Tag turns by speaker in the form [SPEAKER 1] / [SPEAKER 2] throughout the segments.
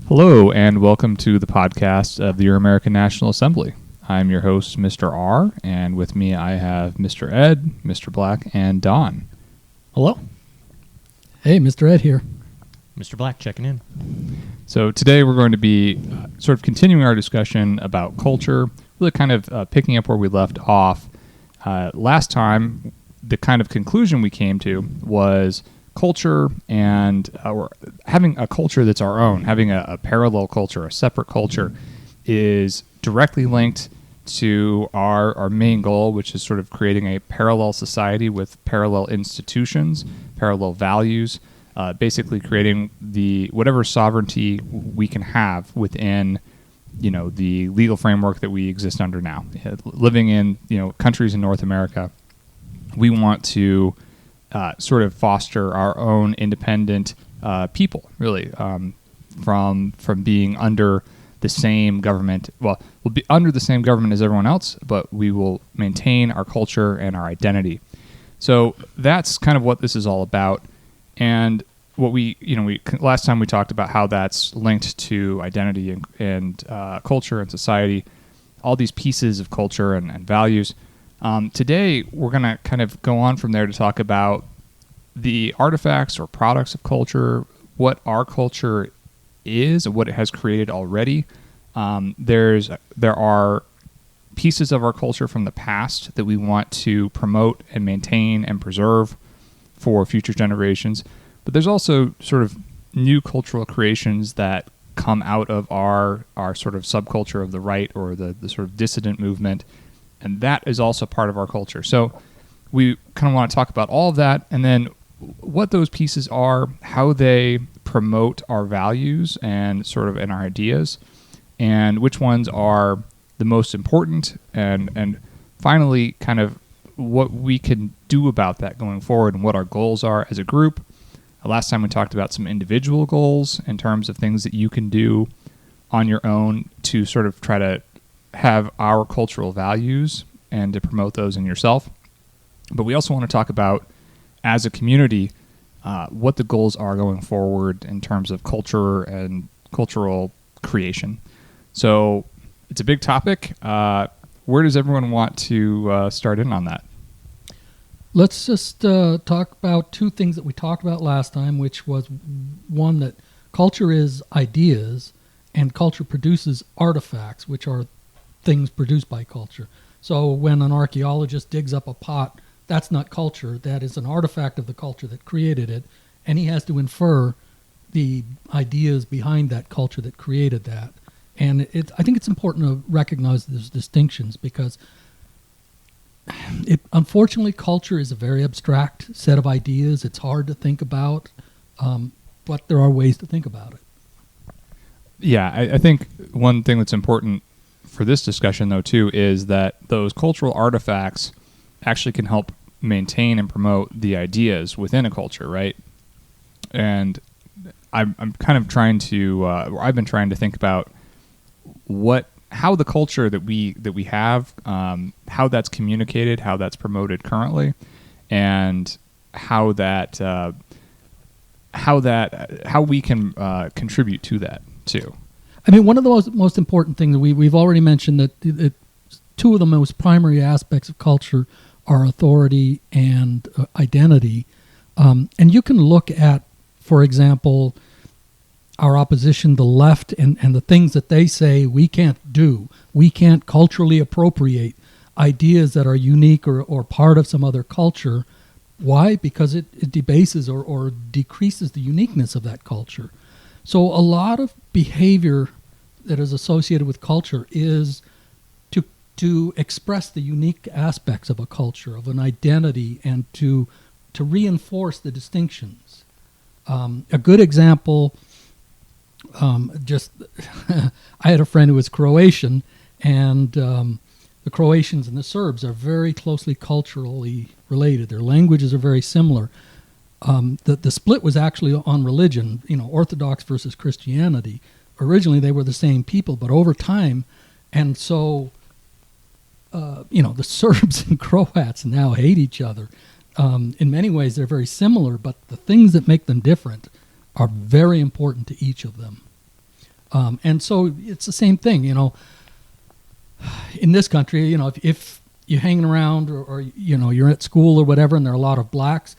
[SPEAKER 1] Hello, and welcome to the podcast of the Euramerican National Assembly. I'm your host, Mr. R, and with me I have Mr. Ed, Mr. Black, and Don.
[SPEAKER 2] Hello. Hey, Mr. Ed here.
[SPEAKER 3] Mr. Black checking in.
[SPEAKER 1] So today we're going to be sort of continuing our discussion about culture, really kind of picking up where we left off. Last time, the kind of conclusion we came to was culture and having a culture that's our own, having a parallel culture, a separate culture, is directly linked to our main goal, which is sort of creating a parallel society with parallel institutions, parallel values, basically creating whatever sovereignty we can have within, the legal framework that we exist under now. Living in, countries in North America, we want to sort of foster our own independent people, really, from being under the same government. Well, we'll be under the same government as everyone else, but we will maintain our culture and our identity. So that's kind of what this is all about. And what we last time we talked about how that's linked to identity and culture and society, all these pieces of culture and values. Today, we're going to kind of go on from there to talk about the artifacts or products of culture, what our culture is, and what it has created already. There are pieces of our culture from the past that we want to promote and maintain and preserve for future generations. But there's also sort of new cultural creations that come out of our sort of subculture of the right or the sort of dissident movement. And that is also part of our culture. So we kind of want to talk about all of that and then what those pieces are, how they promote our values and sort of and our ideas, and which ones are the most important, and finally kind of what we can do about that going forward and what our goals are as a group. Last time we talked about some individual goals in terms of things that you can do on your own to sort of try to have our cultural values and to promote those in yourself. But we also want to talk about, as a community, what the goals are going forward in terms of culture and cultural creation. So it's a big topic. Where does everyone want to start in on that?
[SPEAKER 2] Let's just talk about two things that we talked about last time, which was one, that culture is ideas and culture produces artifacts, which are things produced by culture. So when an archaeologist digs up a pot, that's not culture. That is an artifact of the culture that created it, and he has to infer the ideas behind that culture that created that. And I think it's important to recognize those distinctions because unfortunately, culture is a very abstract set of ideas. It's hard to think about, but there are ways to think about it.
[SPEAKER 1] Yeah, I think one thing that's important for this discussion, though, too, is that those cultural artifacts actually can help maintain and promote the ideas within a culture, right? And I'm kind of trying to, I've been trying to think about how the culture that we have, how that's communicated, how that's promoted currently, and how we can contribute to that too.
[SPEAKER 2] I mean, one of the most important things we've already mentioned that two of the most primary aspects of culture are authority and identity, and you can look at, for example, our opposition, the left, and the things that they say we can't do. We can't culturally appropriate ideas that are unique or part of some other culture. Why? Because it debases or decreases the uniqueness of that culture. So a lot of behavior that is associated with culture is to express the unique aspects of a culture, of an identity, and to reinforce the distinctions. A good example, I had a friend who was Croatian, and the Croatians and the Serbs are very closely culturally related. Their languages are very similar. The split was actually on religion, Orthodox versus Christianity. Originally, they were the same people, but over time, and so, the Serbs and Croats now hate each other. In many ways, they're very similar, but the things that make them different are very important to each of them. And so it's the same thing, in this country, if you're hanging around or you're at school or whatever and there are a lot of blacks,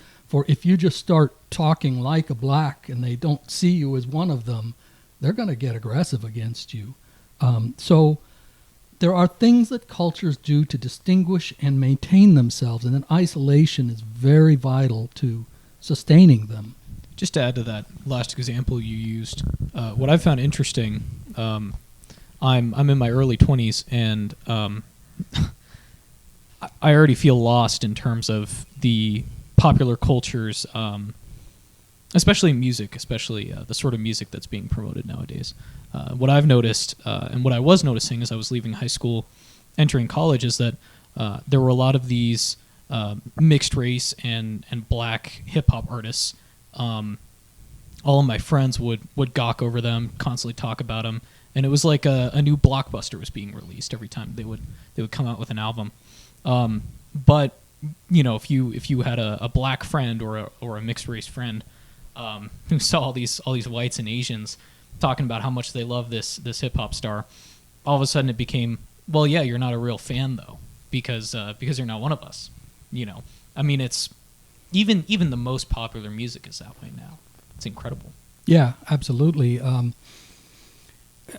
[SPEAKER 2] if you just start talking like a black and they don't see you as one of them, they're going to get aggressive against you. So there are things that cultures do to distinguish and maintain themselves, and then isolation is very vital to sustaining them.
[SPEAKER 4] Just to add to that last example you used, what I found interesting, I'm in my early 20s, and I already feel lost in terms of the popular cultures, especially music, especially the sort of music that's being promoted nowadays. What I've noticed, and what I was noticing as I was leaving high school, entering college, is that there were a lot of these mixed race and black hip-hop artists. All of my friends would gawk over them, constantly talk about them, and it was like a new blockbuster was being released every time they would come out with an album. But if you had a black friend or a mixed race friend who saw all these whites and Asians talking about how much they love this hip hop star, all of a sudden it became, well, yeah, you're not a real fan though, because you're not one of us. I mean, it's even the most popular music is that way now. It's incredible.
[SPEAKER 2] Yeah, absolutely.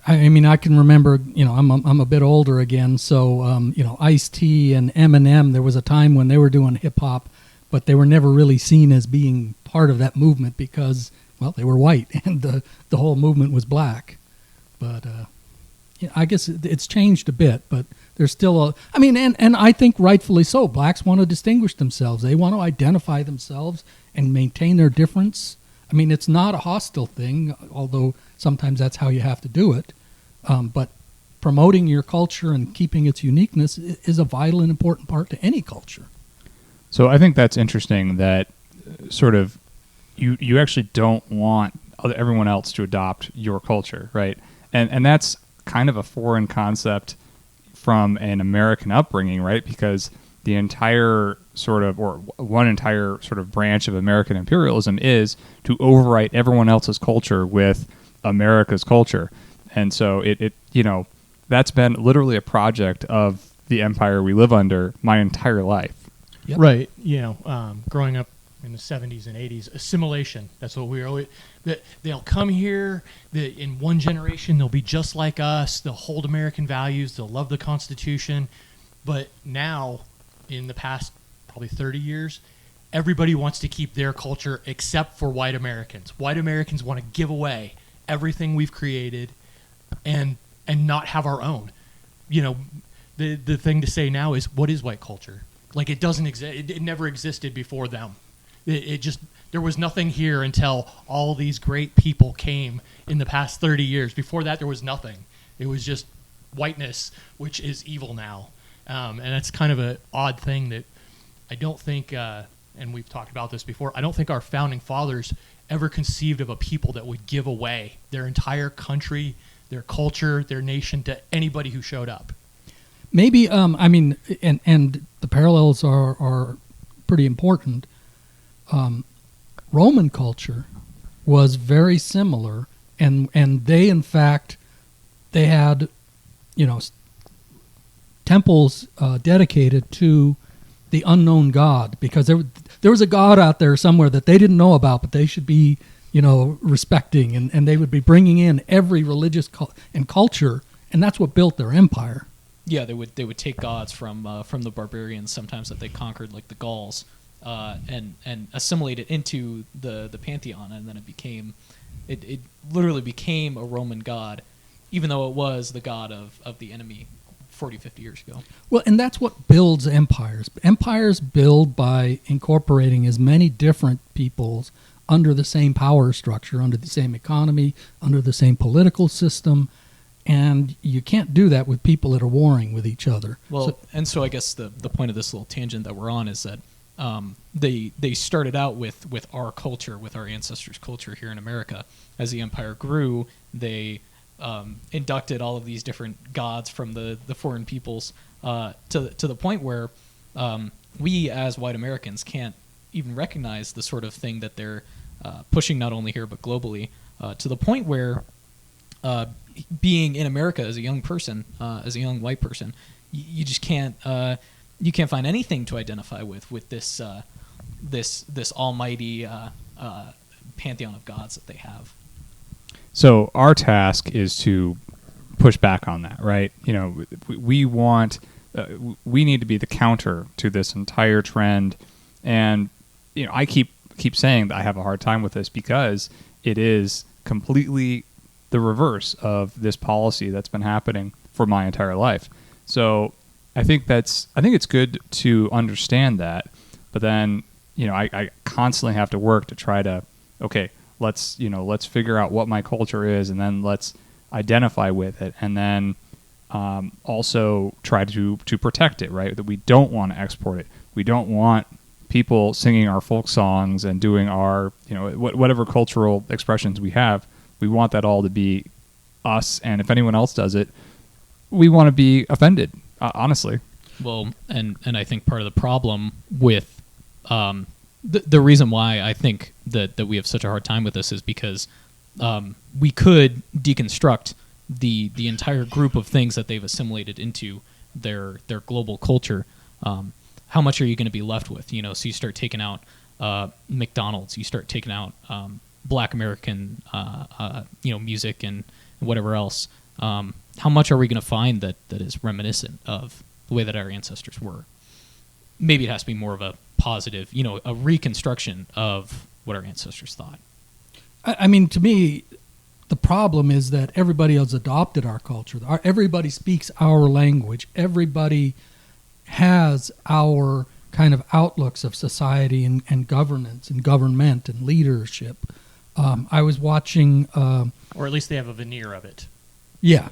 [SPEAKER 2] I mean, I can remember, I'm a bit older again, so, Ice-T and Eminem, there was a time when they were doing hip-hop, but they were never really seen as being part of that movement because, well, they were white, and the whole movement was black. But I guess it's changed a bit, but there's still and I think rightfully so. Blacks want to distinguish themselves. They want to identify themselves and maintain their difference. I mean, it's not a hostile thing, although sometimes that's how you have to do it. But promoting your culture and keeping its uniqueness is a vital and important part to any culture.
[SPEAKER 1] So I think that's interesting that sort of you actually don't want everyone else to adopt your culture, right? And that's kind of a foreign concept from an American upbringing, right? Because the entire one entire sort of branch of American imperialism is to overwrite everyone else's culture with America's culture. And so it that's been literally a project of the empire we live under my entire life.
[SPEAKER 3] Yep. Right. Growing up in the 70s and 80s, assimilation. That's what we always... They'll come here, in one generation, they'll be just like us, they'll hold American values, they'll love the Constitution. But now, in the past probably 30 years, everybody wants to keep their culture except for white Americans. White Americans want to give away everything we've created and not have our own. The thing to say now is, what is white culture? Like, it doesn't exist. It never existed before them. There was nothing here until all these great people came in the past 30 years. Before that, there was nothing. It was just whiteness, which is evil now. And that's kind of an odd thing that I don't think, and we've talked about this before, I don't think our founding fathers ever conceived of a people that would give away their entire country, their culture, their nation to anybody who showed up.
[SPEAKER 2] Maybe, and the parallels are pretty important. Roman culture was very similar, and they, in fact, they had, temples dedicated to the unknown god, because there was a god out there somewhere that they didn't know about, but they should be, respecting, and they would be bringing in every religious and culture, and that's what built their empire.
[SPEAKER 4] Yeah, they would take gods from the barbarians sometimes that they conquered, like the Gauls, and assimilate it into the pantheon, and then it literally became a Roman god, even though it was the god of the enemy 40, 50 years ago.
[SPEAKER 2] Well, and that's what builds empires. Empires build by incorporating as many different peoples under the same power structure, under the same economy, under the same political system, and you can't do that with people that are warring with each other.
[SPEAKER 4] Well, so I guess the point of this little tangent that we're on is that they started out with our culture, with our ancestors' culture here in America. As the empire grew, they inducted all of these different gods from the foreign peoples to the point where we as white Americans can't even recognize the sort of thing that they're pushing not only here but globally, to the point where being in America as a young person, as a young white person, you just can't you can't find anything to identify with this this almighty pantheon of gods that they have.
[SPEAKER 1] So our task is to push back on that, right? You know, we want, we need to be the counter to this entire trend, and you know, I keep saying that I have a hard time with this because it is completely the reverse of this policy that's been happening for my entire life. So I think it's good to understand that, but then, you know, I constantly have to work to try to, okay, let's figure out what my culture is, and then let's identify with it, and then also try to protect it, right? That we don't want to export it. We don't want people singing our folk songs and doing our, you know, whatever cultural expressions we have. We want that all to be us, and if anyone else does it, we want to be offended, honestly.
[SPEAKER 4] Well, and I think part of the problem with the reason why I think that we have such a hard time with this is because we could deconstruct the entire group of things that they've assimilated into their global culture. How much are you going to be left with? You know, so you start taking out McDonald's, you start taking out Black American music and whatever else. How much are we going to find that is reminiscent of the way that our ancestors were? Maybe it has to be more of a positive, you know, a reconstruction of what our ancestors thought.
[SPEAKER 2] I mean, to me, the problem is that everybody has adopted our culture. Everybody speaks our language. Everybody has our kind of outlooks of society and governance and government and leadership. I was watching...
[SPEAKER 3] or at least they have a veneer of it.
[SPEAKER 2] Yeah.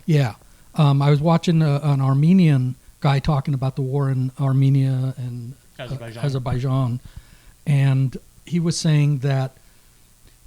[SPEAKER 2] I was watching an Armenian guy talking about the war in Armenia and Azerbaijan, and he was saying that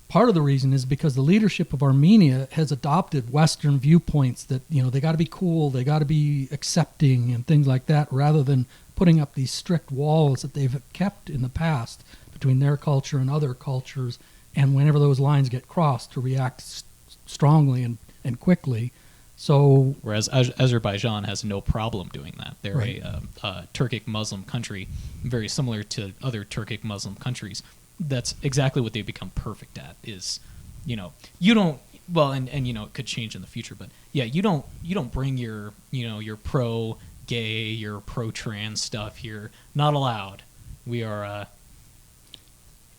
[SPEAKER 2] part of the reason is because the leadership of Armenia has adopted Western viewpoints that, you know, they got to be cool, they got to be accepting and things like that, rather than putting up these strict walls that they've kept in the past between their culture and other cultures, and whenever those lines get crossed, to react strongly and quickly. So,
[SPEAKER 4] whereas Azerbaijan has no problem doing that. They're
[SPEAKER 2] right.
[SPEAKER 4] a Turkic Muslim country, very similar to other Turkic Muslim countries. That's exactly what they've become perfect at. Is, you know, you don't, well, and you know, it could change in the future, but yeah, you don't bring your, you know, your pro-gay, your pro-trans stuff here. Not allowed. We are.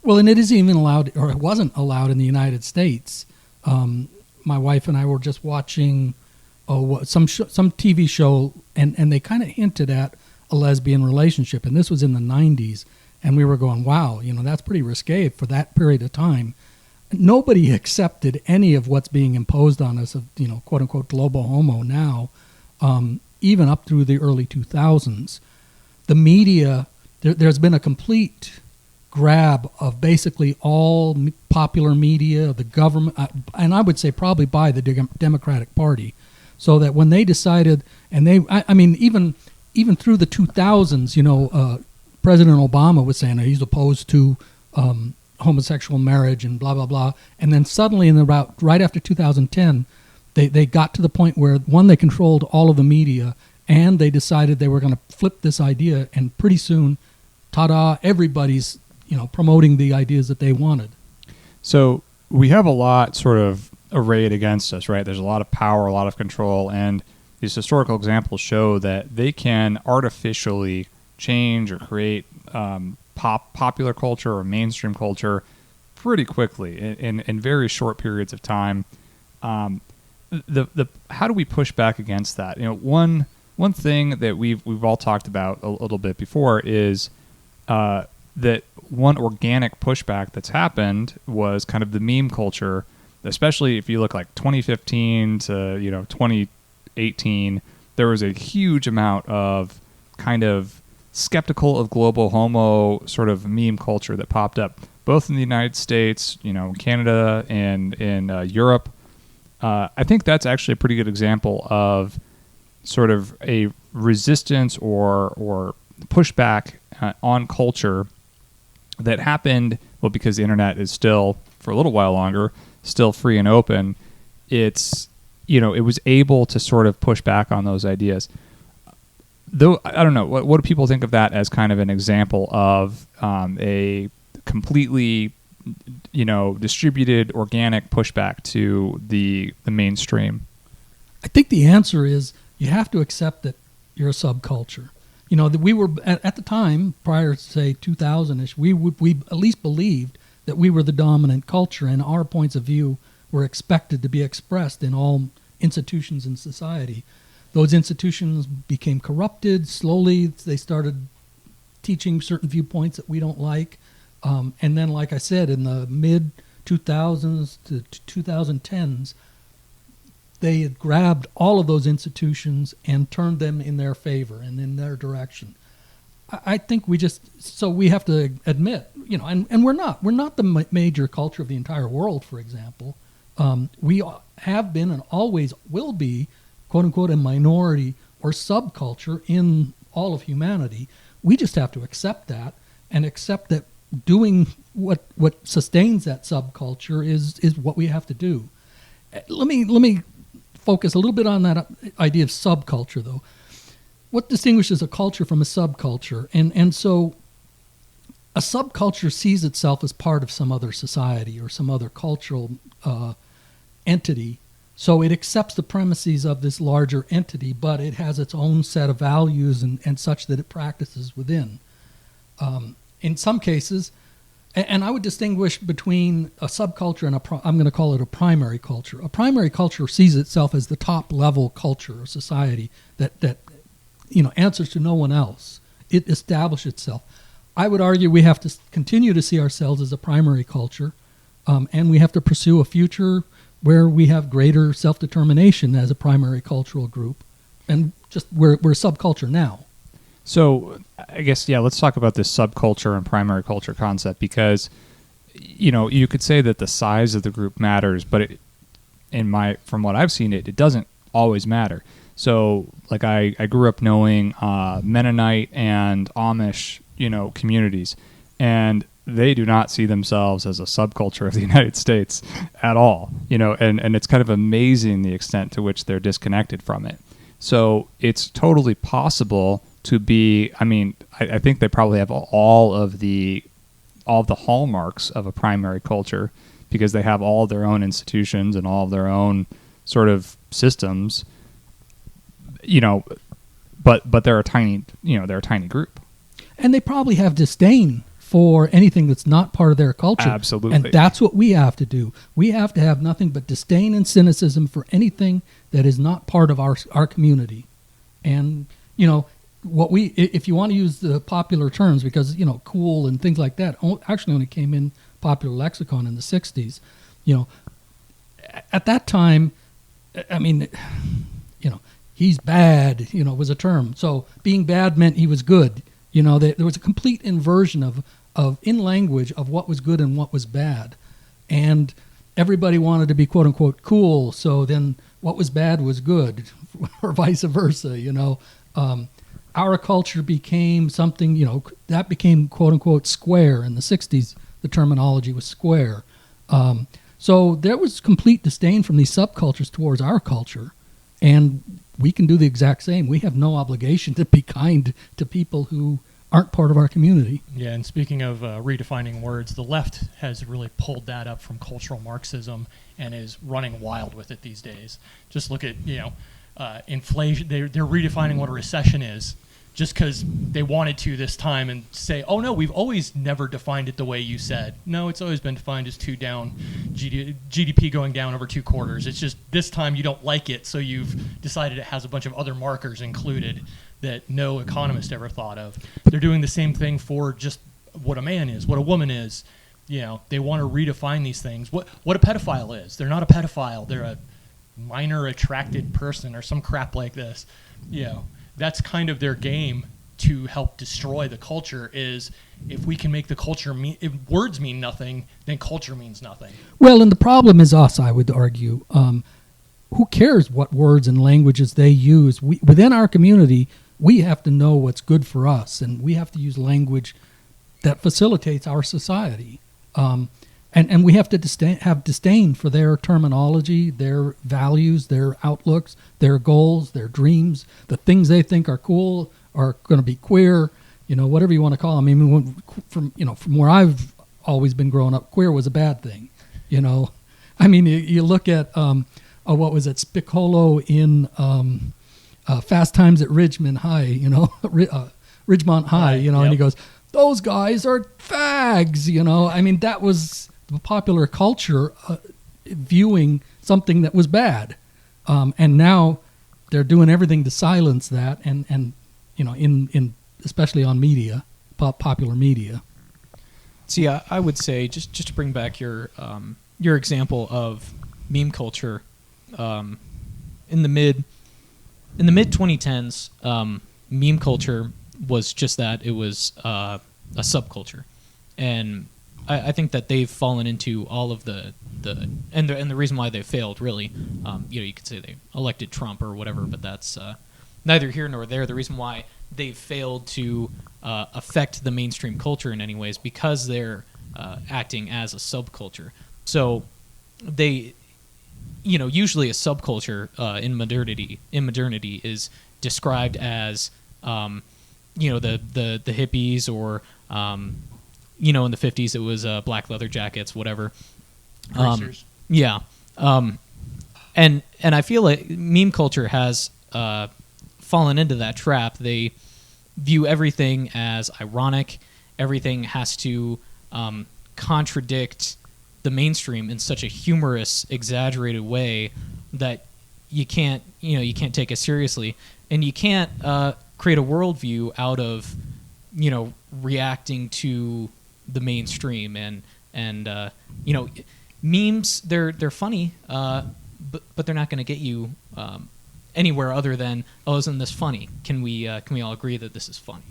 [SPEAKER 2] Well, and it isn't even allowed, or it wasn't allowed in the United States. My wife and I were just watching some TV show, and they kind of hinted at a lesbian relationship, and this was in the 90s, and we were going, wow, you know, that's pretty risque for that period of time. Nobody accepted any of what's being imposed on us of, you know, quote unquote global homo now, even up through the early 2000s. The media, there's been a complete grab of basically all popular media, the government, and I would say probably by the Democratic Party, so that when they decided, and I mean, even through the 2000s, you know, President Obama was saying he's opposed to homosexual marriage and blah, blah, blah. And then suddenly right after 2010, they got to the point where, one, they controlled all of the media, and they decided they were going to flip this idea, and pretty soon, ta-da, everybody's, you know, promoting the ideas that they wanted.
[SPEAKER 1] So we have a lot sort of arrayed against us, right? There's a lot of power, a lot of control, and these historical examples show that they can artificially change or create popular culture or mainstream culture pretty quickly in very short periods of time. The how do we push back against that? You know, one thing that we've all talked about a little bit before is that one organic pushback that's happened was kind of the meme culture, especially if you look like 2015 to, you know, 2018. There was a huge amount of kind of skeptical of global homo sort of meme culture that popped up, both in the United States, you know, Canada, and in Europe. I think that's actually a pretty good example of sort of a resistance or pushback on culture that happened, well, because the internet is still, for a little while longer, still free and open. It's it was able to sort of push back on those ideas. Though I don't know, what do people think of that as kind of an example of a completely, distributed organic pushback to the mainstream?
[SPEAKER 2] I think the answer is you have to accept that you're a subculture. That we were at the time prior to say 2000ish, we at least believed that we were the dominant culture, and our points of view were expected to be expressed in all institutions in society. Those institutions became corrupted. Slowly, they started teaching certain viewpoints that we don't like. And then, like I said, in the mid-2000s to 2010s, they had grabbed all of those institutions and turned them in their favor and in their direction. I think we have to admit, and we're not the major culture of the entire world, for example. We have been and always will be, quote unquote, a minority or subculture in all of humanity. We just have to accept that and accept that doing what sustains that subculture is what we have to do. Let me focus a little bit on that idea of subculture, though. What distinguishes a culture from a subculture? And so a subculture sees itself as part of some other society or some other cultural entity. So it accepts the premises of this larger entity, but it has its own set of values and such that it practices within. In some cases, and I would distinguish between a subculture and I'm going to call it a primary culture. A primary culture sees itself as the top level culture or society that answers to no one else. It establishes itself. I would argue we have to continue to see ourselves as a primary culture, and we have to pursue a future where we have greater self-determination as a primary cultural group. And just we're a subculture now.
[SPEAKER 1] So I guess, let's talk about this subculture and primary culture concept, because, you could say that the size of the group matters, but from what I've seen, it doesn't always matter. So like I grew up knowing Mennonite and Amish, communities, and they do not see themselves as a subculture of the United States at all, and it's kind of amazing the extent to which they're disconnected from it. So it's totally possible to be, I think they probably have all of the hallmarks of a primary culture, because they have all their own institutions and all of their own sort of systems, but they're a tiny group.
[SPEAKER 2] And they probably have disdain for anything that's not part of their culture.
[SPEAKER 1] Absolutely.
[SPEAKER 2] And that's what we have to do. We have to have nothing but disdain and cynicism for anything that is not part of our community. And, if you want to use the popular terms, because, cool and things like that, actually only came in popular lexicon in the 60s, at that time, he's bad, was a term. So being bad meant he was good. There was a complete inversion of in language of what was good and what was bad. And everybody wanted to be quote unquote cool. So then what was bad was good, or vice versa, Our culture became something, that became quote unquote square. In the 60s, the terminology was square. So there was complete disdain from these subcultures towards our culture. And we can do the exact same. We have no obligation to be kind to people who aren't part of our community.
[SPEAKER 3] Yeah, and speaking of redefining words, the left has really pulled that up from cultural Marxism and is running wild with it these days. Just look at, inflation. They're redefining what a recession is, just because they wanted to this time, and say, oh no, we've always never defined it the way you said. No, it's always been defined as 2 down, GDP going down over 2 quarters. It's just this time you don't like it, so you've decided it has a bunch of other markers included that no economist ever thought of. They're doing the same thing for just what a man is, what a woman is. They want to redefine these things. What a pedophile is. They're not a pedophile. They're a minor attracted person or some crap like this. That's kind of their game to help destroy the culture. Is if we can make the culture if words mean nothing, then culture means nothing.
[SPEAKER 2] Well, and the problem is us, I would argue. Who cares what words and languages they use? Within our community, we have to know what's good for us, and we have to use language that facilitates our society. And we have to have disdain for their terminology, their values, their outlooks, their goals, their dreams, the things they think are cool, are going to be queer, whatever you want to call them. I mean, from where I've always been growing up, queer was a bad thing, I mean, you look at, what was it, Spicolo in Fast Times at Ridgemont High, Ridgemont High,
[SPEAKER 3] Right,
[SPEAKER 2] and he goes, those guys are fags, I mean, that was the popular culture viewing something that was bad. And now they're doing everything to silence that, and in especially on media, popular media.
[SPEAKER 4] See, I would say just to bring back your example of meme culture, in the mid 2010s, meme culture was just that. It was a subculture, and I think that they've fallen into all of the reason why they failed, really. You could say they elected Trump or whatever, but that's neither here nor there. The reason why they've failed to affect the mainstream culture in any ways because they're acting as a subculture. So they, usually a subculture in modernity is described as the hippies, or in the 50s it was black leather jackets, whatever. Yeah. And I feel like meme culture has fallen into that trap. They view everything as ironic. Everything has to contradict the mainstream in such a humorous, exaggerated way that you can't take it seriously, and you can't create a worldview out of reacting to the mainstream. And memes, they're funny, but they're not going to get you anywhere other than, oh, isn't this funny? Can we all agree that this is funny?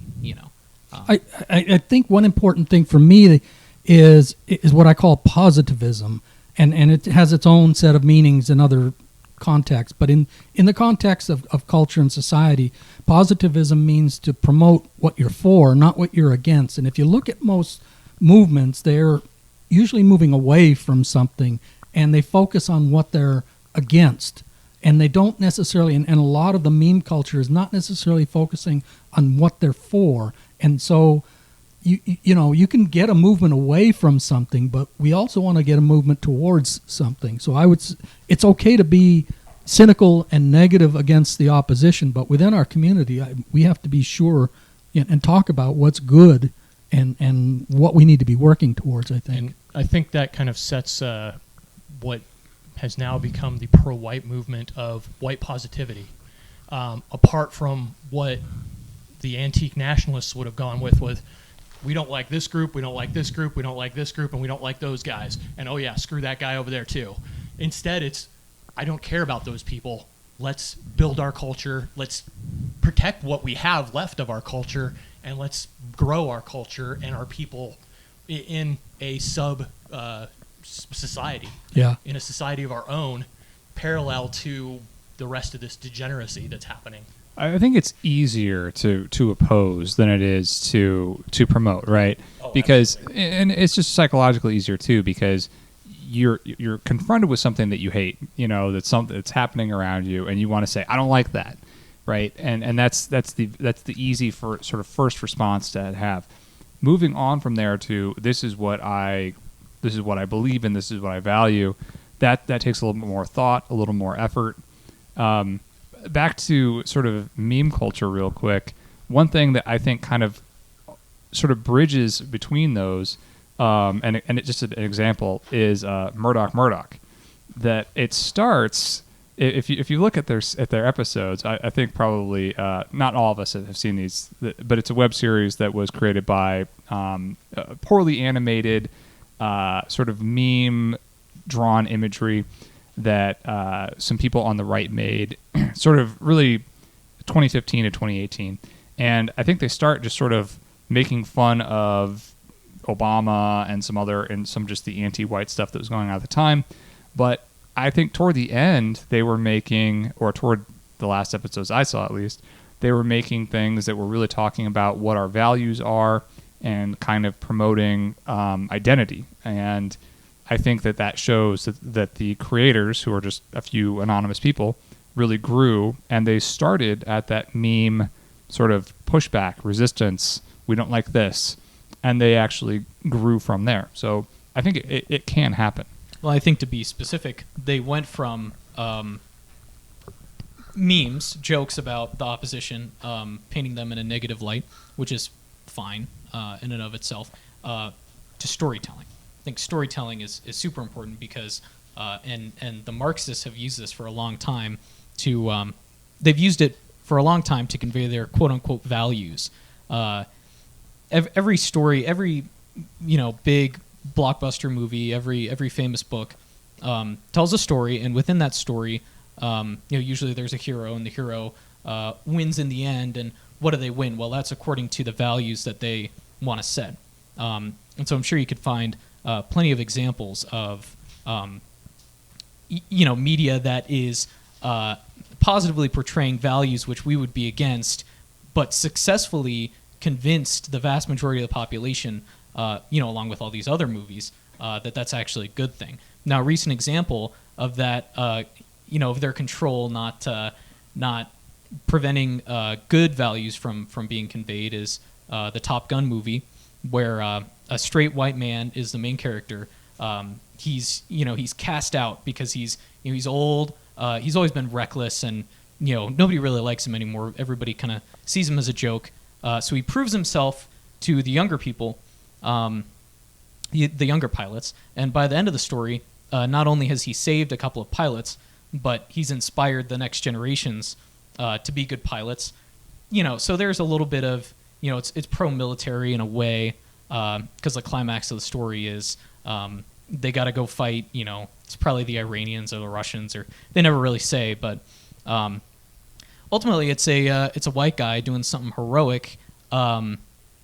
[SPEAKER 2] I think one important thing for me is what I call positivism, and it has its own set of meanings in other contexts. But in the context of culture and society, positivism means to promote what you're for, not what you're against. And if you look at most movements, they're usually moving away from something, and they focus on what they're against. And they don't necessarily, and a lot of the meme culture is not necessarily focusing on what they're for. And so, you can get a movement away from something, but we also want to get a movement towards something. So it's okay to be cynical and negative against the opposition, but within our community, we have to be sure and talk about what's good and what we need to be working towards, I think.
[SPEAKER 3] And I think that kind of sets what has now become the pro-white movement of white positivity, apart from what the antique nationalists would have gone with we don't like this group, we don't like this group, we don't like this group, and we don't like those guys. And oh yeah, screw that guy over there too. Instead, it's, I don't care about those people. Let's build our culture. Let's protect what we have left of our culture, and let's grow our culture and our people in a society.
[SPEAKER 2] Yeah.
[SPEAKER 3] In a society of our own, parallel to the rest of this degeneracy that's happening.
[SPEAKER 1] I think it's easier to oppose than it is to promote, right?
[SPEAKER 3] Oh,
[SPEAKER 1] because
[SPEAKER 3] absolutely.
[SPEAKER 1] and it's just psychologically easier too, because you're confronted with something that you hate, that's something that's happening around you, and you want to say, I don't like that, right? And that's the easy for sort of first response to have. Moving on from there to this is what I believe in, this is what I value. That takes a little bit more thought, a little more effort. Back to sort of meme culture real quick. One thing that I think kind of sort of bridges between those, and it just an example is Murdoch. That it starts, if you look at their episodes, I think probably not all of us have seen these, but it's a web series that was created by poorly animated sort of meme drawn imagery that some people on the right made sort of really 2015 to 2018. And I think they start just sort of making fun of Obama and some just the anti-white stuff that was going on at the time. But I think toward the end, they were making, or toward the last episodes I saw at least, they were making things that were really talking about what our values are and kind of promoting identity. And I think that shows that the creators, who are just a few anonymous people, really grew, and they started at that meme sort of pushback, resistance, we don't like this, and they actually grew from there. So I think it can happen.
[SPEAKER 4] Well, I think to be specific, they went from memes, jokes about the opposition, painting them in a negative light, which is fine in and of itself, to storytelling. I think storytelling is super important because, and the Marxists have used this for a long time to, they've used it for a long time to convey their quote-unquote values. Every story, every, big blockbuster movie, every famous book tells a story, and within that story, usually there's a hero, and the hero wins in the end. And what do they win? Well, that's according to the values that they want to set. And so I'm sure you could find plenty of examples of media that is positively portraying values which we would be against, but successfully convinced the vast majority of the population, along with all these other movies, that that's actually a good thing. Now, a recent example of that, of their control not preventing good values from being conveyed is the Top Gun movie, where a straight white man is the main character. He's cast out because he's old. He's always been reckless, and nobody really likes him anymore. Everybody kind of sees him as a joke. So he proves himself to the younger people, the younger pilots. And by the end of the story, not only has he saved a couple of pilots, but he's inspired the next generations to be good pilots. So there's a little bit of, it's pro-military in a way, because the climax of the story is they got to go fight. It's probably the Iranians or the Russians, or they never really say, but ultimately it's a white guy doing something heroic, and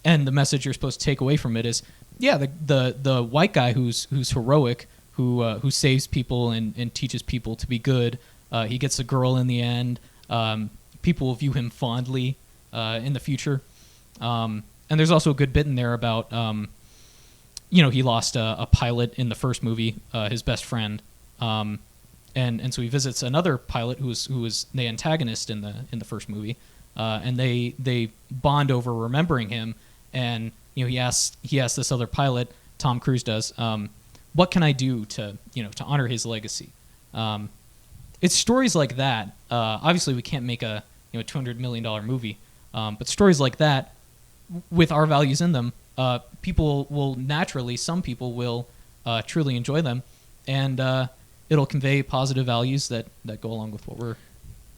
[SPEAKER 4] the message you're supposed to take away from it is, the white guy who's heroic, who saves people and teaches people to be good. He gets a girl in the end. People will view him fondly in the future. And there's also a good bit in there about, he lost a pilot in the first movie, his best friend, and so he visits another pilot who was the antagonist in the first movie, and they bond over remembering him. And he asks this other pilot, Tom Cruise does, what can I do to honor his legacy? It's stories like that. Obviously, we can't make a $200 million movie, but stories like that, with our values in them, some people will truly enjoy them, and it'll convey positive values that go along with what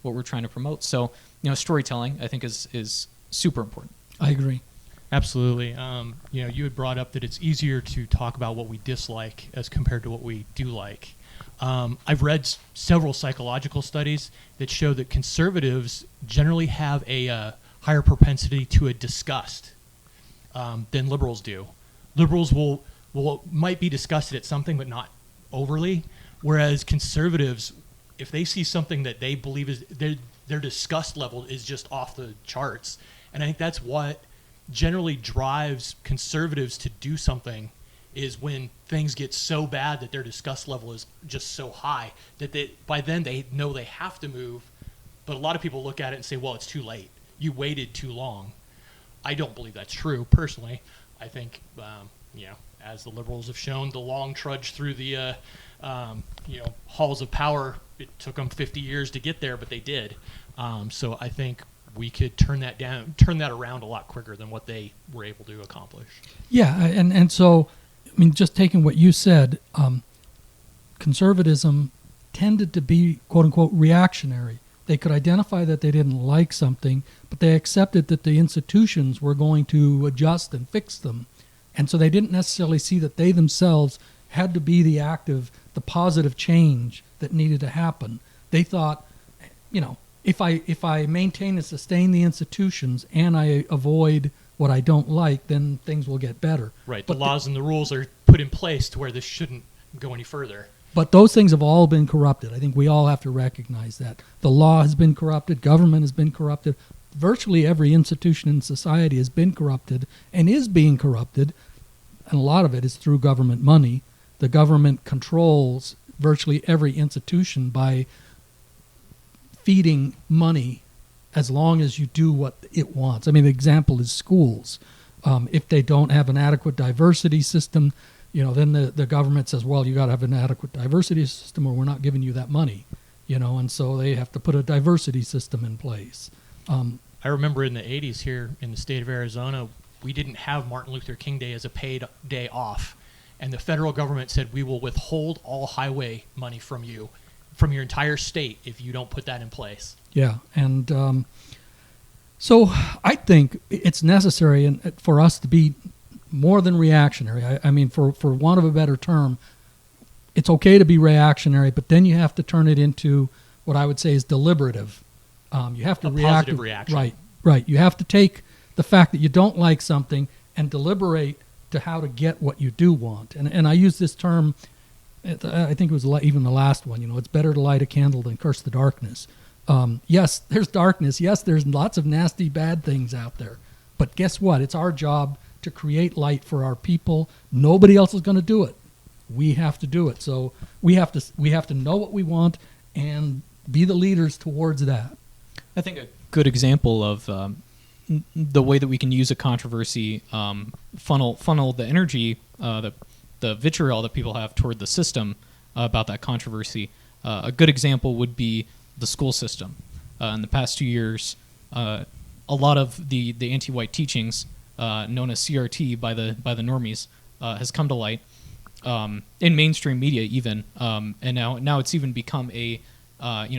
[SPEAKER 4] we're trying to promote. So, storytelling, I think, is super important.
[SPEAKER 2] I agree.
[SPEAKER 3] Absolutely. You had brought up that it's easier to talk about what we dislike as compared to what we do like. I've read several psychological studies that show that conservatives generally have a higher propensity to a disgust than liberals do. Liberals might be disgusted at something, but not overly, whereas conservatives, if they see something that they believe is their disgust level is just off the charts. And I think that's what generally drives conservatives to do something, is when things get so bad that their disgust level is just so high that by then they know they have to move. But a lot of people look at it and say, well, it's too late. You waited too long. I don't believe that's true, personally. I think, as the liberals have shown, the long trudge through the halls of power, it took them 50 years to get there, but they did. So I think we could turn that around a lot quicker than what they were able to accomplish.
[SPEAKER 2] Yeah, and so, just taking what you said, conservatism tended to be, quote unquote, reactionary. They could identify that they didn't like something, but they accepted that the institutions were going to adjust and fix them. And so they didn't necessarily see that they themselves had to be the active, the positive change that needed to happen. They thought, if I maintain and sustain the institutions and I avoid what I don't like, then things will get better.
[SPEAKER 3] Right. But the laws and the rules are put in place to where this shouldn't go any further.
[SPEAKER 2] But those things have all been corrupted. I think we all have to recognize that. The law has been corrupted. Government has been corrupted. Virtually every institution in society has been corrupted and is being corrupted. And a lot of it is through government money. the government controls virtually every institution by feeding money as long as you do what it wants. I mean, the example is schools. If they don't have an adequate diversity system, then the government says, well, you got to have an adequate diversity system or we're not giving you that money, and so they have to put a diversity system in place.
[SPEAKER 3] I remember in the 80s here in the state of Arizona, we didn't have Martin Luther King Day as a paid day off. And the federal government said, we will withhold all highway money from you, from your entire state, if you don't put that in place.
[SPEAKER 2] Yeah, and so I think it's necessary for us to be more than reactionary. I mean, for want of a better term, it's okay to be reactionary, but then you have to turn it into what I would say is deliberative. You have to react.
[SPEAKER 3] Positive reaction.
[SPEAKER 2] Right. You have to take the fact that you don't like something and deliberate to how to get what you do want. And I use this term, I think it was even the last one, it's better to light a candle than curse the darkness. Yes, there's darkness. Yes, there's lots of nasty, bad things out there. But guess what? It's our job to create light for our people. Nobody else is going to do it. We have to do it. So we have to know what we want and be the leaders towards that.
[SPEAKER 4] I think a good example of the way that we can use a controversy, funnel the energy, the vitriol that people have toward the system about that controversy. A good example would be the school system. In the past 2 years, a lot of the anti-white teachings, known as CRT by the normies, has come to light in mainstream media even, and now it's even become a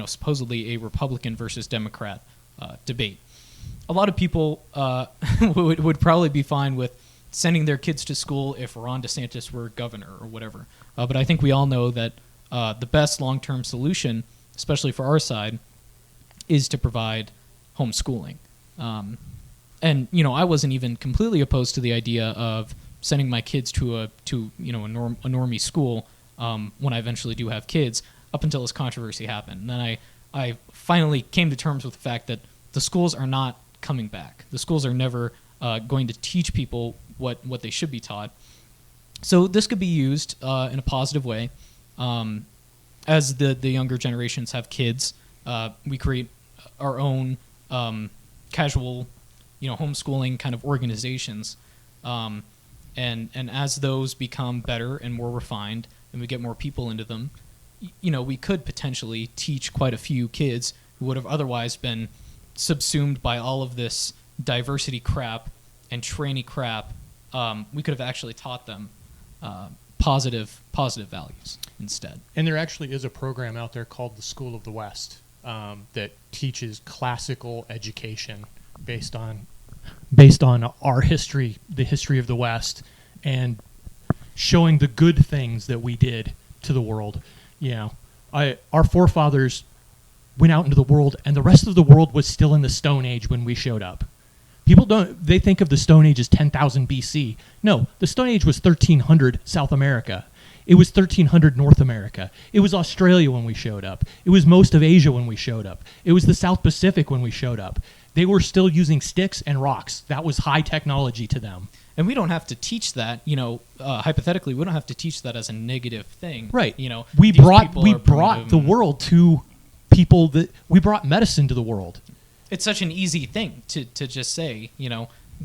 [SPEAKER 4] supposedly a Republican versus Democrat debate. A lot of people would probably be fine with sending their kids to school if Ron DeSantis were governor or whatever. But I think we all know that the best long-term solution, especially for our side, is to provide homeschooling. And I wasn't even completely opposed to the idea of sending my kids to a normie school when I eventually do have kids, up until this controversy happened. And then I finally came to terms with the fact that the schools are not coming back. The schools are never going to teach people what they should be taught. So this could be used in a positive way. As the younger generations have kids, we create our own casual, homeschooling kind of organizations. And as those become better and more refined and we get more people into them, we could potentially teach quite a few kids who would have otherwise been subsumed by all of this diversity crap and tranny crap. We could have actually taught them positive values instead.
[SPEAKER 3] And there actually is a program out there called the School of the West that teaches classical education based on our history, the history of the West, and showing the good things that we did to the world. Our forefathers went out into the world, and the rest of the world was still in the Stone Age when we showed up. They think of the Stone Age as 10,000 BC. No, the Stone Age was 1300 South America. It was 1300 North America. It was Australia when we showed up. It was most of Asia when we showed up. It was the South Pacific when we showed up. They were still using sticks and rocks. That was high technology to them.
[SPEAKER 4] And we don't have to teach that, hypothetically, we don't have to teach that as a negative thing.
[SPEAKER 3] Right. We brought the world to people we brought medicine to the world.
[SPEAKER 4] It's such an easy thing to just say,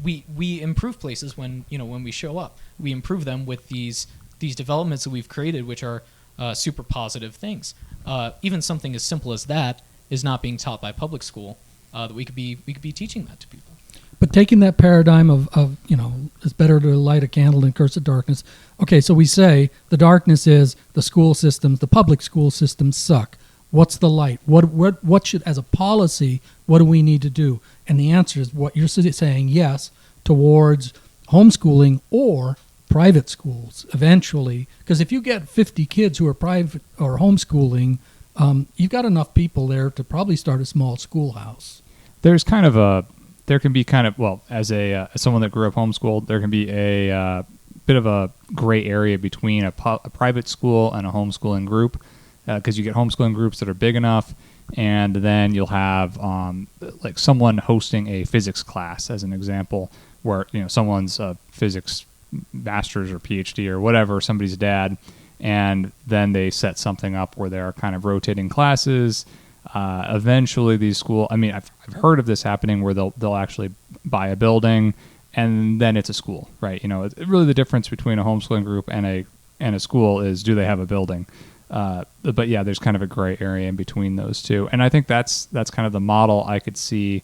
[SPEAKER 4] we improve places when we show up. We improve them with these developments that we've created, which are super positive things. Even something as simple as that is not being taught by public school. That we could be teaching that to people.
[SPEAKER 2] But taking that paradigm of it's better to light a candle than curse the darkness. Okay, so we say the darkness is the school systems, the public school systems suck. What's the light? What should, as a policy, what do we need to do? And the answer is what you're saying, yes, towards homeschooling or private schools eventually. Because if you get 50 kids who are private or homeschooling, you've got enough people there to probably start a small schoolhouse.
[SPEAKER 1] As someone that grew up homeschooled, there can be a bit of a gray area between a private school and a homeschooling group, because you get homeschooling groups that are big enough, and then you'll have like someone hosting a physics class, as an example, where someone's a physics master's or PhD or whatever, somebody's dad, and then they set something up where there are kind of rotating classes. Eventually, these schools, I mean, I've heard of this happening where they'll actually buy a building, and then it's a school, right? You know, really the difference between a homeschooling group and a school is, do they have a building? But yeah, there's kind of a gray area in between those two, and I think that's kind of the model I could see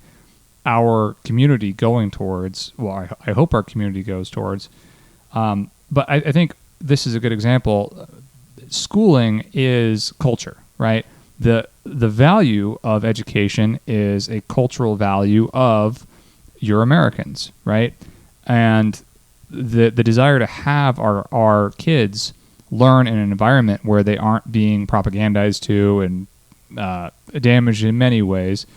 [SPEAKER 1] our community going towards. Well, I hope our community goes towards. But I think this is a good example. Schooling is culture, right? The value of education is a cultural value of Euramericans, right? And the desire to have our kids learn in an environment where they aren't being propagandized to and damaged in many ways,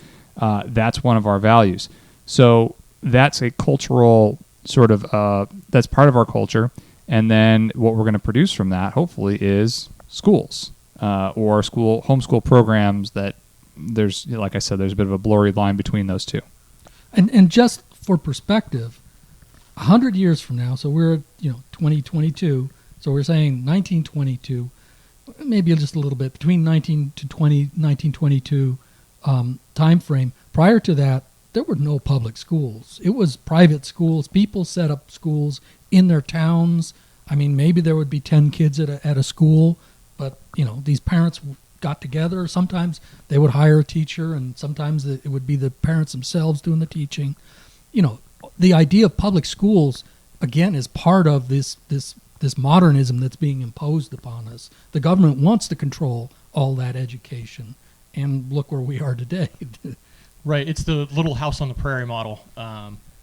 [SPEAKER 1] that's one of our values. So that's a cultural sort of, that's part of our culture. And then what we're going to produce from that, hopefully, is schools or homeschool programs that there's, like I said, there's a bit of a blurry line between those two.
[SPEAKER 2] And just for perspective, 100 years from now, so we're 2022, so we're saying 1922, maybe just a little bit, between 1922 time frame. Prior to that, there were no public schools. It was private schools. People set up schools in their towns. I mean, maybe there would be 10 kids at a school, but these parents got together. Sometimes they would hire a teacher, and sometimes it would be the parents themselves doing the teaching. The idea of public schools, again, is part of this modernism that's being imposed upon us. The government wants to control all that education, and look where we are today.
[SPEAKER 3] Right, it's the Little House on the Prairie model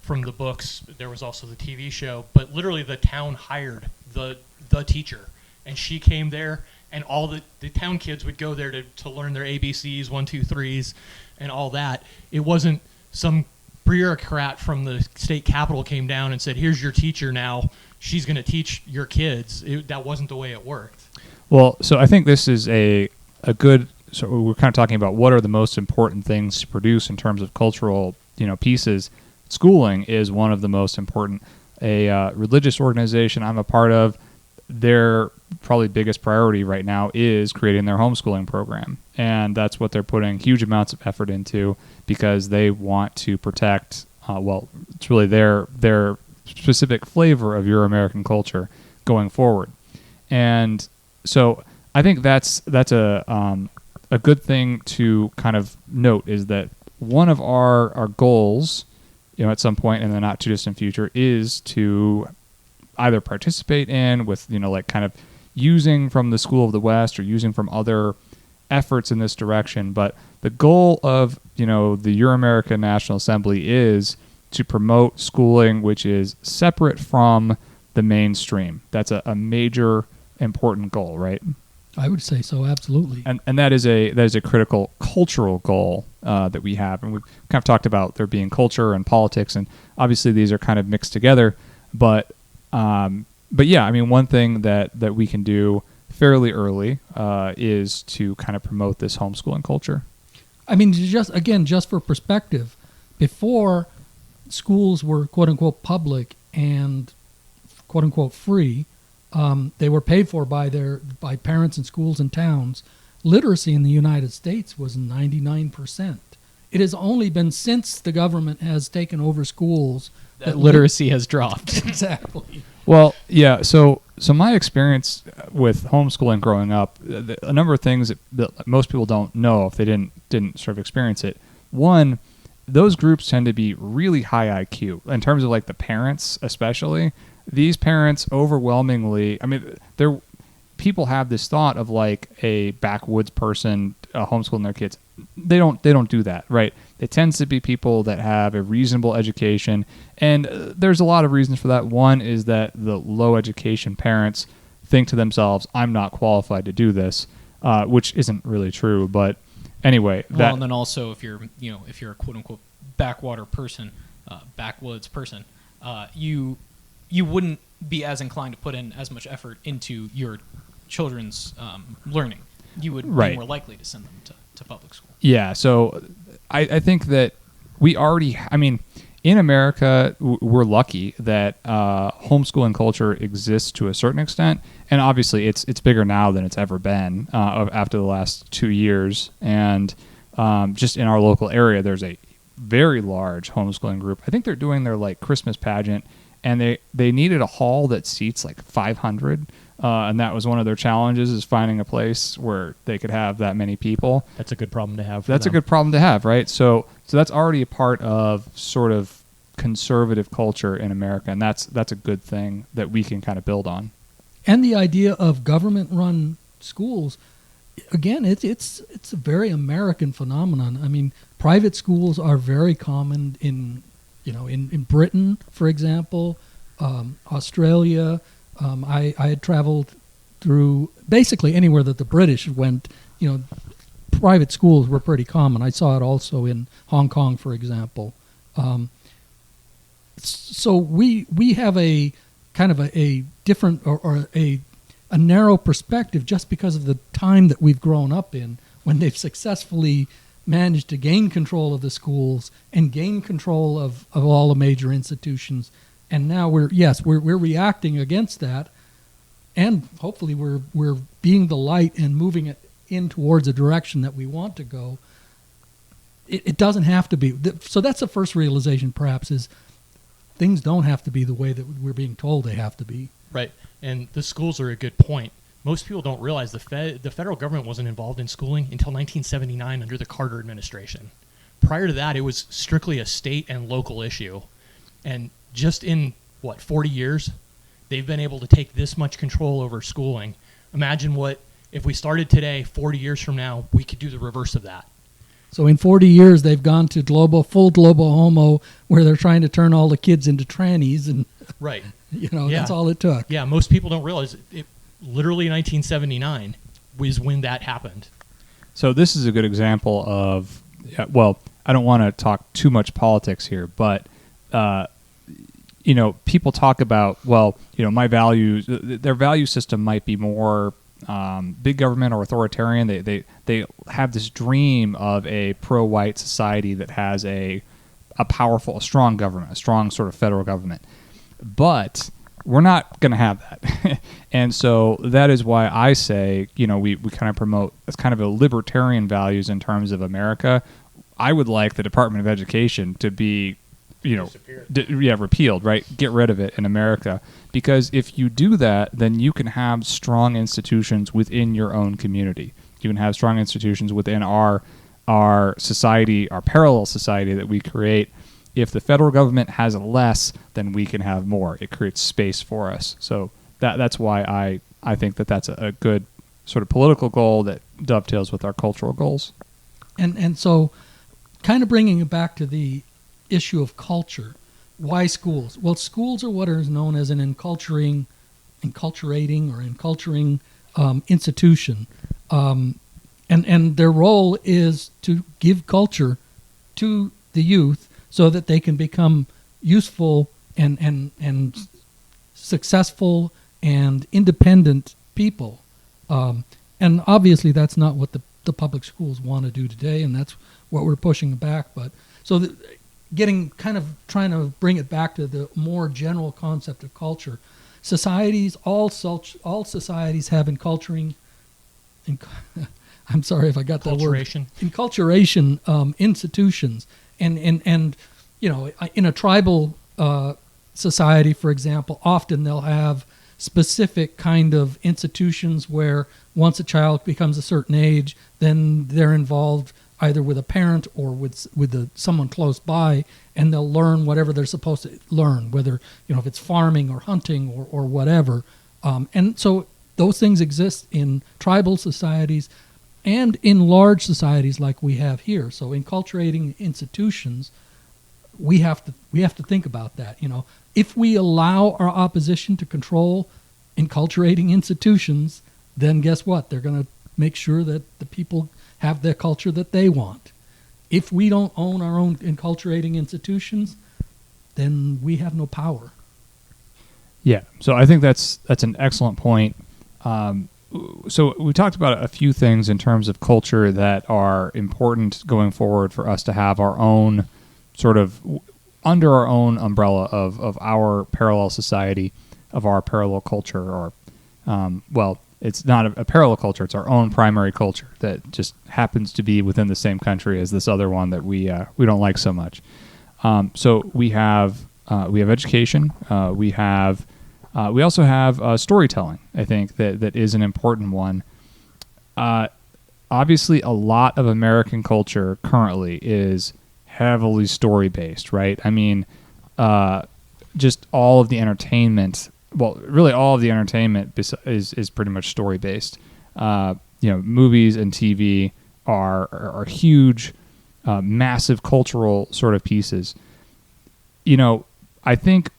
[SPEAKER 3] from the books. There was also the TV show, but literally the town hired the teacher, and she came there, and all the town kids would go there to learn their ABCs, 1, 2, 3s, and all that. It wasn't some bureaucrat from the state capitol came down and said, "Here's your teacher now. She's going to teach your kids." That wasn't the way it worked.
[SPEAKER 1] Well, so I think this is a good. So we're kind of talking about what are the most important things to produce in terms of cultural, pieces. Schooling is one of the most important. A religious organization I'm a part of, their probably biggest priority right now is creating their homeschooling program, and that's what they're putting huge amounts of effort into because they want to protect. It's really their specific flavor of Euramerican culture going forward, and so I think that's a good thing to kind of note is that one of our goals, at some point in the not too distant future, is to either participate in with, kind of using from the School of the West or using from other efforts in this direction. But the goal of, the Euramerican National Assembly is to promote schooling which is separate from the mainstream. That's a major important goal, right?
[SPEAKER 2] I would say so, absolutely.
[SPEAKER 1] And that is a critical cultural goal that we have. And we've kind of talked about there being culture and politics, and obviously these are kind of mixed together. But yeah, I mean, one thing that we can do fairly early is to kind of promote this homeschooling culture.
[SPEAKER 2] I mean, just for perspective, before schools were quote unquote public and quote unquote free, they were paid for by parents in schools and towns. Literacy in the United States was 99%. It has only been since the government has taken over schools
[SPEAKER 4] that literacy has dropped.
[SPEAKER 2] Exactly.
[SPEAKER 1] Well, yeah. So my experience with homeschooling growing up, a number of things that most people don't know if they didn't sort of experience it. One, those groups tend to be really high IQ in terms of like the parents, especially. These parents overwhelmingly, I mean, people have this thought of like a backwoods person homeschooling their kids. They don't do that, right? It tends to be people that have a reasonable education, and there's a lot of reasons for that. One is that the low education parents think to themselves, "I'm not qualified to do this," which isn't really true. But anyway,
[SPEAKER 4] well, and then also if you're a quote unquote backwoods person, you wouldn't be as inclined to put in as much effort into your children's learning. You would be more likely to send them to public school.
[SPEAKER 1] Yeah, so I think that we already, I mean, in America, we're lucky that homeschooling culture exists to a certain extent, and obviously it's bigger now than it's ever been after the last 2 years. And just in our local area, there's a very large homeschooling group. I think they're doing their like Christmas pageant, and they needed a hall that seats like 500, and that was one of their challenges, is finding a place where they could have that many people.
[SPEAKER 3] That's a good problem to have.
[SPEAKER 1] That's a good problem to have, right? So that's already a part of sort of conservative culture in America, and that's a good thing that we can kind of build on.
[SPEAKER 2] And the idea of government-run schools, again, it's a very American phenomenon. I mean, private schools are very common in Britain, for example, Australia. I had traveled through basically anywhere that the British went. Private schools were pretty common. I saw it also in Hong Kong, for example. So we have a kind of a different or a narrow perspective just because of the time that we've grown up in, when they've successfully managed to gain control of the schools and gain control of all the major institutions. And now we're reacting against that, and hopefully we're being the light and moving it in towards a direction that we want to go. It doesn't have to be. So that's the first realization, perhaps, is things don't have to be the way that we're being told they have to be.
[SPEAKER 3] Right, and the schools are a good point. Most people don't realize the federal government wasn't involved in schooling until 1979 under the Carter administration. Prior to that, it was strictly a state and local issue. And just in, 40 years, they've been able to take this much control over schooling. Imagine what, if we started today, 40 years from now, we could do the reverse of that.
[SPEAKER 2] So in 40 years, they've gone to full global homo, where they're trying to turn all the kids into trannies, and
[SPEAKER 3] right,
[SPEAKER 2] that's all it took.
[SPEAKER 3] Yeah, most people don't realize it. Literally 1979 was when that happened.
[SPEAKER 1] So this is a good example of, I don't want to talk too much politics here, but people talk about, my values, their value system might be more big government or authoritarian. They have this dream of a pro-white society that has a powerful, a strong government, a strong sort of federal government. But we're not going to have that. And so that is why I say, we kind of promote as kind of a libertarian values in terms of America. I would like the Department of Education to be, repealed, right? Get rid of it in America. Because if you do that, then you can have strong institutions within your own community. You can have strong institutions within our society, our parallel society that we create. If the federal government has less, then we can have more. It creates space for us. So that's why I think that's a good sort of political goal that dovetails with our cultural goals.
[SPEAKER 2] And so kind of bringing it back to the issue of culture, why schools? Well, schools are what is known as an enculturating institution. And their role is to give culture to the youth so that they can become useful and successful and independent people. And obviously that's not what the public schools want to do today, and that's what we're pushing back. But so trying to bring it back to the more general concept of culture. Societies, all societies have enculturing. I'm sorry if I got that word. Enculturation institutions, and in a tribal society, for example, often they'll have specific kind of institutions where once a child becomes a certain age, then they're involved either with a parent or with someone close by, and they'll learn whatever they're supposed to learn, whether if it's farming or hunting or whatever. And so those things exist in tribal societies and in large societies like we have here. So enculturating institutions, we have to think about that. If we allow our opposition to control enculturating institutions, then guess what? They're going to make sure that the people have the culture that they want. If we don't own our own enculturating institutions, then we have no power.
[SPEAKER 1] Yeah, so I think that's an excellent point. So we talked about a few things in terms of culture that are important going forward for us to have our own sort of under our own umbrella of our parallel society, of our parallel culture, or well, it's not a parallel culture; it's our own primary culture that just happens to be within the same country as this other one that we don't like so much. So we have education. We also have storytelling. I think that is an important one. Obviously, a lot of American culture currently is heavily story based, right? I mean, just all of the entertainment. Well, really, all of the entertainment is pretty much story based. Movies and TV are huge, massive cultural sort of pieces. I think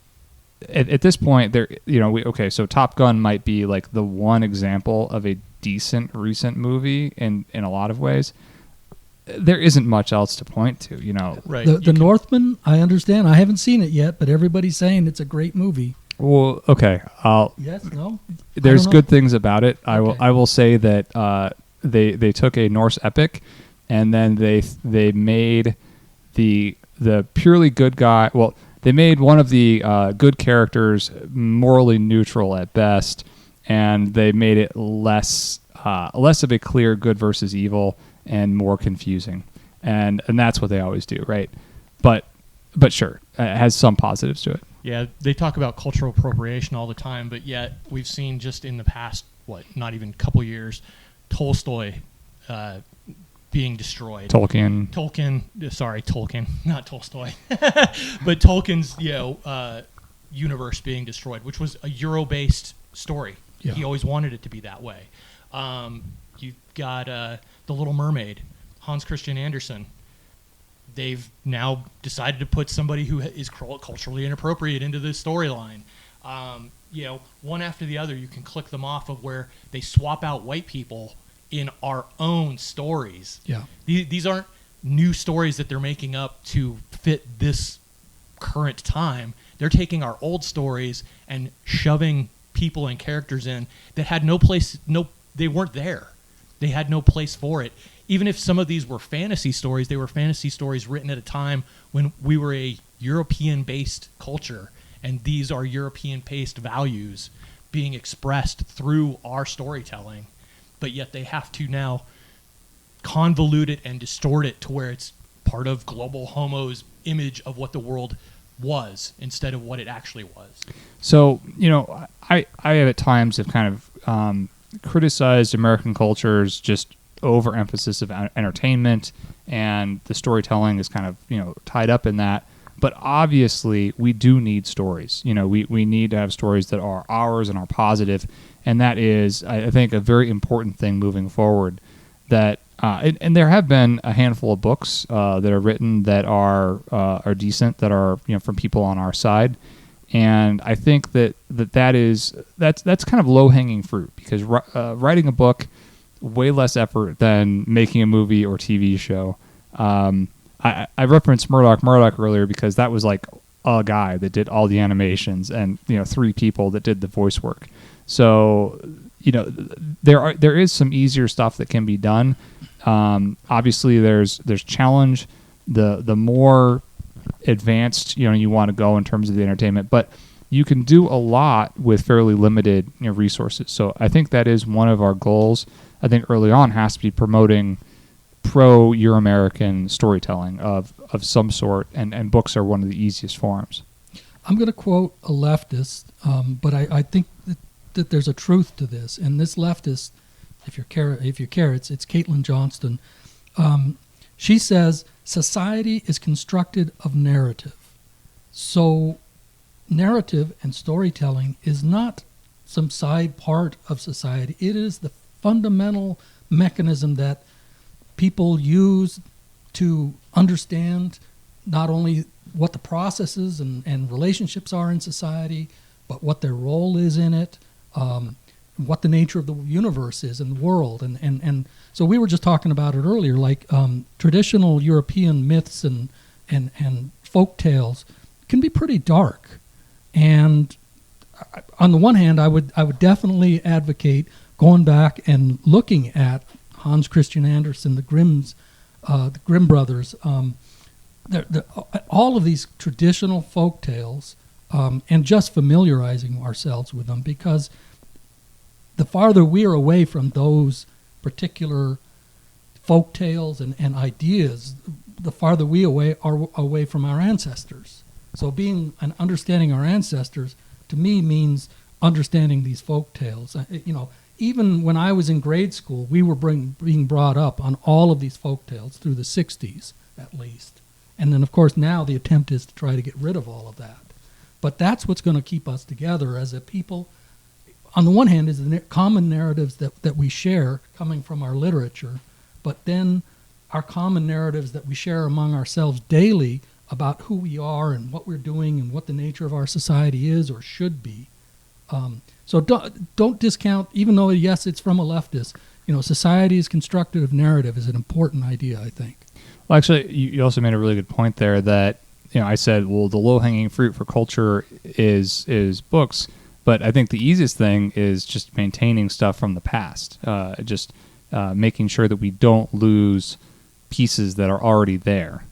[SPEAKER 1] at this point, so Top Gun might be like the one example of a decent recent movie in a lot of ways. There isn't much else to point to,
[SPEAKER 3] Right.
[SPEAKER 2] The Northman, I understand. I haven't seen it yet, but everybody's saying it's a great movie.
[SPEAKER 1] Well, okay.
[SPEAKER 2] Yes, no.
[SPEAKER 1] There's good things about it.
[SPEAKER 2] Okay.
[SPEAKER 1] I will say that they took a Norse epic, and then they made the purely good guy. Well, they made one of the good characters morally neutral at best, and they made it less of a clear good versus evil and more confusing, and that's what they always do, right? But sure, it has some positives to it.
[SPEAKER 3] Yeah, they talk about cultural appropriation all the time, but yet we've seen just in the past, not even a couple years, Tolstoy being destroyed.
[SPEAKER 1] Tolkien,
[SPEAKER 3] not Tolstoy, but Tolkien's universe being destroyed, which was a Euro-based story.
[SPEAKER 2] Yeah.
[SPEAKER 3] He always wanted it to be that way. You've got The Little Mermaid, Hans Christian Andersen. They've now decided to put somebody who is culturally inappropriate into this storyline. One after the other, you can click them off of where they swap out white people in our own stories.
[SPEAKER 2] Yeah.
[SPEAKER 3] These aren't new stories that they're making up to fit this current time. They're taking our old stories and shoving people and characters in that had no place. They weren't there. They had no place for it. Even if some of these were fantasy stories, they were fantasy stories written at a time when we were a European-based culture, and these are European-based values being expressed through our storytelling, but yet they have to now convolute it and distort it to where it's part of global homo's image of what the world was instead of what it actually was.
[SPEAKER 1] So, I have at times have kind of criticized American culture's just overemphasis of entertainment, and the storytelling is kind of tied up in that. But obviously, we do need stories. We need to have stories that are ours and are positive, and that is, I think, a very important thing moving forward. That and there have been a handful of books that are written that are decent, that are from people on our side. And I think that's kind of low-hanging fruit, because writing a book, way less effort than making a movie or TV show. I referenced Murdoch earlier because that was like a guy that did all the animations and 3 people that did the voice work. So there is some easier stuff that can be done. Obviously, there's challenge. The more advanced you want to go in terms of the entertainment, but you can do a lot with fairly limited resources. So I think that is one of our goals. I think early on has to be promoting pro-Euramerican storytelling of some sort, and books are one of the easiest forms.
[SPEAKER 2] I'm going to quote a leftist, but I think that there's a truth to this. And this leftist, if you're carrots, it's Caitlin Johnston. She says, society is constructed of narrative. So narrative and storytelling is not some side part of society. It is the fundamental mechanism that people use to understand not only what the processes and relationships are in society, but what their role is in it, what the nature of the universe is in the world. And so we were just talking about it earlier, like traditional European myths and folk tales can be pretty dark. And on the one hand, I would definitely advocate going back and looking at Hans Christian Andersen, the Grimm brothers, all of these traditional folk tales, and just familiarizing ourselves with them, because the farther we are away from those particular folk tales and ideas, the farther we are away from our ancestors. So being and understanding our ancestors, to me, means understanding these folk tales. Even when I was in grade school, we were being brought up on all of these folk tales through the 60s, at least. And then, of course, now the attempt is to try to get rid of all of that. But that's what's going to keep us together as a people. On the one hand is the common narratives that we share coming from our literature, but then our common narratives that we share among ourselves daily about who we are and what we're doing and what the nature of our society is or should be. So don't discount, even though, yes, it's from a leftist, society's constructive narrative is an important idea, I think.
[SPEAKER 1] Well, actually, you also made a really good point there that, I said, well, the low-hanging fruit for culture is books, but I think the easiest thing is just maintaining stuff from the past, making sure that we don't lose pieces that are already there.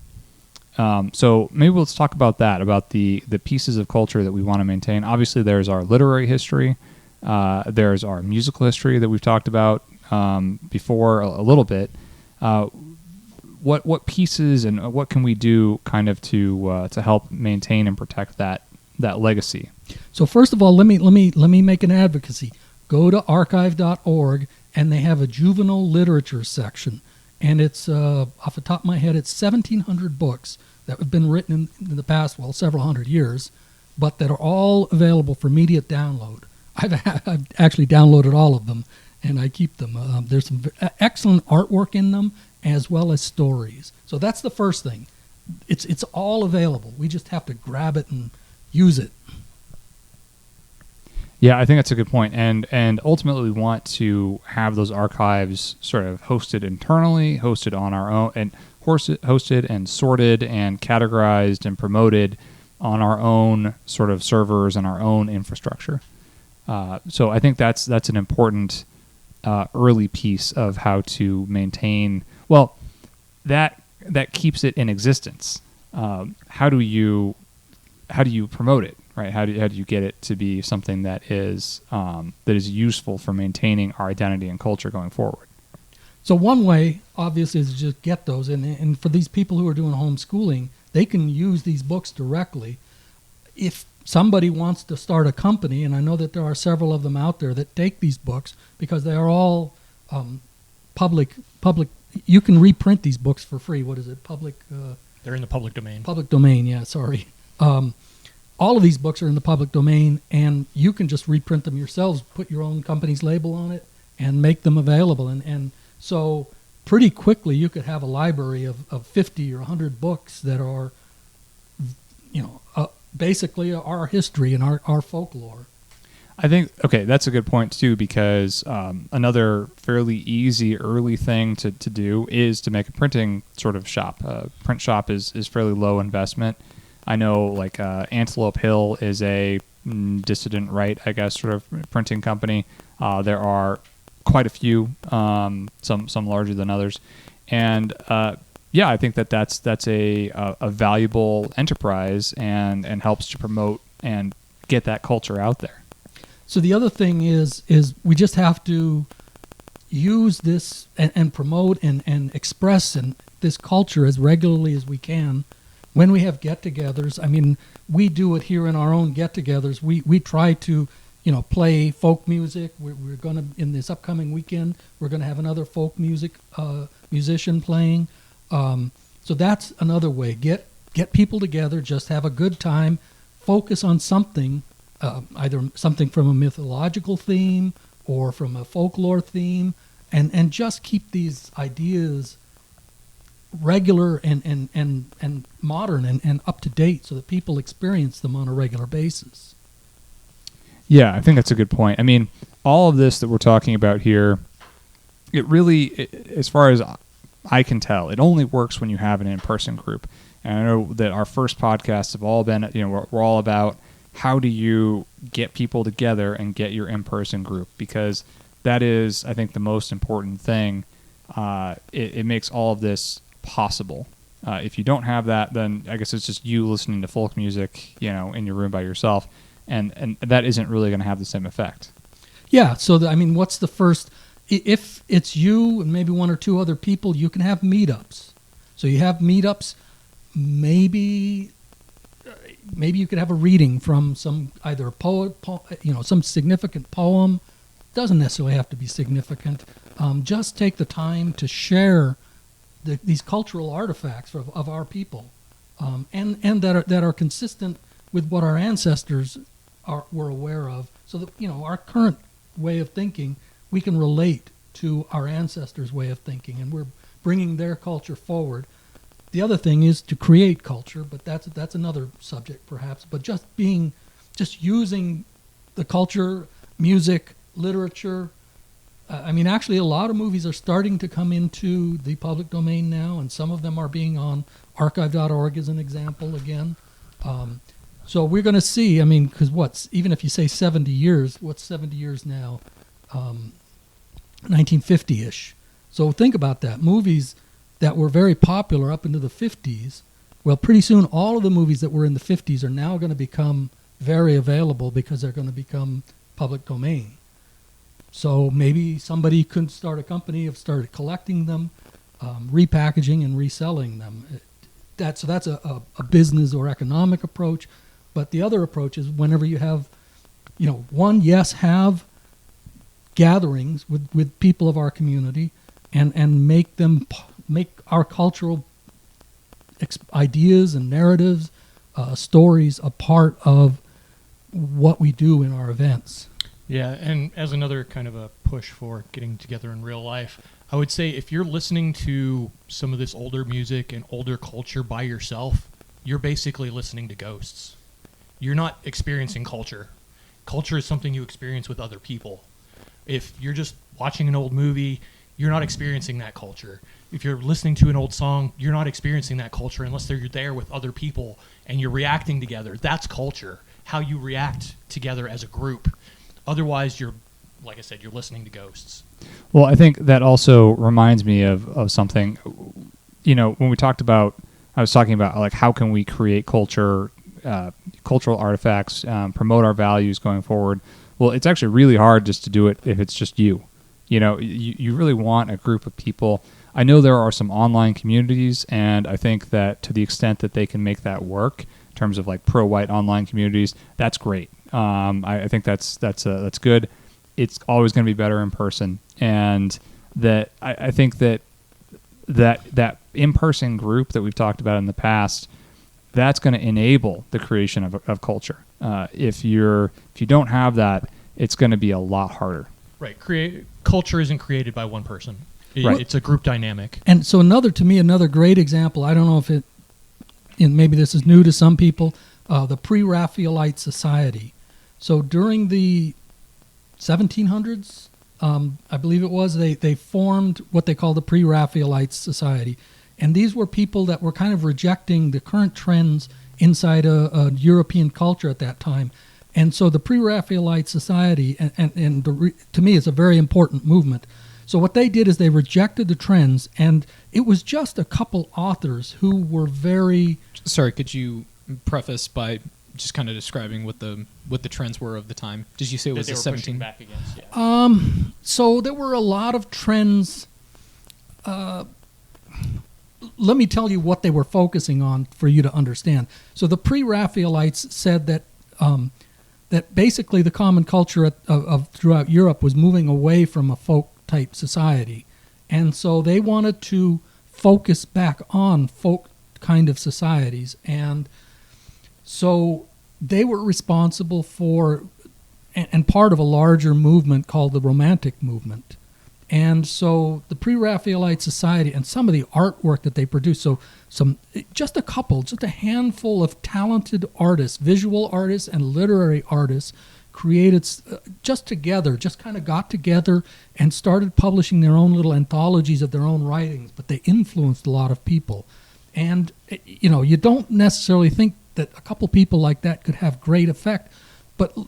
[SPEAKER 1] So maybe let's talk about that, about the pieces of culture that we want to maintain. Obviously, there's our literary history. There's our musical history that we've talked about before a little bit. What pieces and what can we do kind of to help maintain and protect that legacy? So
[SPEAKER 2] first of all, let me make an advocacy. Go to archive.org, and they have a juvenile literature section, and it's off the top of my head, it's 1,700 books that have been written in the past, several hundred years, but that are all available for immediate download. I've actually downloaded all of them, and I keep them. There's some excellent artwork in them, as well as stories. So that's the first thing. It's all available. We just have to grab it and use it.
[SPEAKER 1] Yeah, I think that's a good point. And ultimately we want to have those archives sort of hosted internally, hosted on our own, and hosted and sorted and categorized and promoted on our own sort of servers and our own infrastructure. So I think that's an important early piece of how to maintain. Well, that keeps it in existence. How do you promote it, right? How do you get it to be something that is useful for maintaining our identity and culture going forward?
[SPEAKER 2] So one way, obviously, is to just get those, and for these people who are doing homeschooling, they can use these books directly. If somebody wants to start a company, and I know that there are several of them out there that take these books because they are all public. You can reprint these books for free. What is it? Public.
[SPEAKER 3] They're in the public domain.
[SPEAKER 2] Public domain. Yeah. Sorry. All of these books are in the public domain, and you can just reprint them yourselves, put your own company's label on it, and make them available. And so pretty quickly you could have a library of 50 or 100 books that are, basically our history and our folklore.
[SPEAKER 1] I think, okay, that's a good point too, because another fairly easy early thing to do is to make a printing sort of shop. Print shop is fairly low investment. I know like Antelope Hill is a dissident right, I guess, sort of printing company. There are quite a few, some larger than others. And I think that's a valuable enterprise and helps to promote and get that culture out there.
[SPEAKER 2] So the other thing is we just have to use this and promote and express this culture as regularly as we can. When we have get-togethers, I mean, we do it here in our own get-togethers. We try to, play folk music. We're going to, in this upcoming weekend, we're going to have another folk music musician playing. So that's another way. Get people together, just have a good time, focus on something, either something from a mythological theme or from a folklore theme, and just keep these ideas regular and modern and up to date so that people experience them on a regular basis.
[SPEAKER 1] Yeah, I think that's a good point. I mean, all of this that we're talking about here, it really, as far as I can tell, it only works when you have an in-person group. And I know that our first podcasts have all been, we're all about how do you get people together and get your in-person group, because that is, I think, the most important thing. It makes all of this possible. If you don't have that, then I guess it's just you listening to folk music, in your room by yourself, and that isn't really going to have the same effect.
[SPEAKER 2] Yeah. So what's the first? If it's you and maybe one or two other people, you can have meetups. So you have meetups. Maybe you could have a reading from either a poet, some significant poem. Doesn't necessarily have to be significant. Just take the time to share these cultural artifacts of our people, and that are consistent with what our ancestors were aware of. So that our current way of thinking, we can relate to our ancestors' way of thinking, and we're bringing their culture forward. The other thing is to create culture, but that's another subject perhaps. But just using the culture, music, literature. Actually, a lot of movies are starting to come into the public domain now, and some of them are being on archive.org as an example again. So we're going to see, because even if you say 70 years, what's 70 years now? 1950-ish. So think about that. Movies that were very popular up into the 50s, well, pretty soon all of the movies that were in the 50s are now going to become very available because they're going to become public domain. So maybe somebody could start a company, have started collecting them, repackaging and reselling them. So that's a business or economic approach. But the other approach is whenever you have, have gatherings with people of our community and make our cultural ideas and narratives, stories a part of what we do in our events.
[SPEAKER 3] Yeah, and as another kind of a push for getting together in real life, I would say if you're listening to some of this older music and older culture by yourself, you're basically listening to ghosts. You're not experiencing culture. Culture is something you experience with other people. If you're just watching an old movie, you're not experiencing that culture. If you're listening to an old song, you're not experiencing that culture unless you're there with other people and you're reacting together. That's culture, how you react together as a group. Otherwise, you're, like I said, you're listening to ghosts.
[SPEAKER 1] Well, I think that also reminds me of something. When we talked about, I was talking about like how can we create culture, cultural artifacts, promote our values going forward. Well, it's actually really hard just to do it if it's just you. You really want a group of people. I know there are some online communities, and I think that to the extent that they can make that work in terms of like pro-white online communities, that's great. I think that's good. It's always going to be better in person, and that I think that in-person group that we've talked about in the past, that's going to enable the creation of culture. If you don't have that, it's going to be a lot harder.
[SPEAKER 3] Right. Culture isn't created by one person.
[SPEAKER 1] Right.
[SPEAKER 3] It's a group dynamic.
[SPEAKER 2] And so another great example, I don't know if maybe this is new to some people, the Pre-Raphaelite Society. So during the 1700s, I believe it was, they formed what they call the Pre-Raphaelite Society. And these were people that were kind of rejecting the current trends inside a European culture at that time. And so the Pre-Raphaelite Society, to me, it's a very important movement. So what they did is they rejected the trends, and it was just a couple authors who were very...
[SPEAKER 4] Sorry, could you preface by just kind of describing what the trends were of the time? Did you say it was
[SPEAKER 3] that
[SPEAKER 4] the
[SPEAKER 3] they were
[SPEAKER 4] 17?
[SPEAKER 3] pushing back against? Yeah.
[SPEAKER 2] So there were a lot of trends. Let me tell you what they were focusing on for you to understand. So the Pre-Raphaelites said that basically the common culture of throughout Europe was moving away from a folk-type society. And so they wanted to focus back on folk kind of societies. And so they were responsible for, and part of a larger movement called the Romantic movement. And so the Pre-Raphaelite Society and some of the artwork that they produced, just a handful of talented artists, visual artists and literary artists, created just kind of got together and started publishing their own little anthologies of their own writings, but they influenced a lot of people. And, you don't necessarily think that a couple people like that could have great effect, but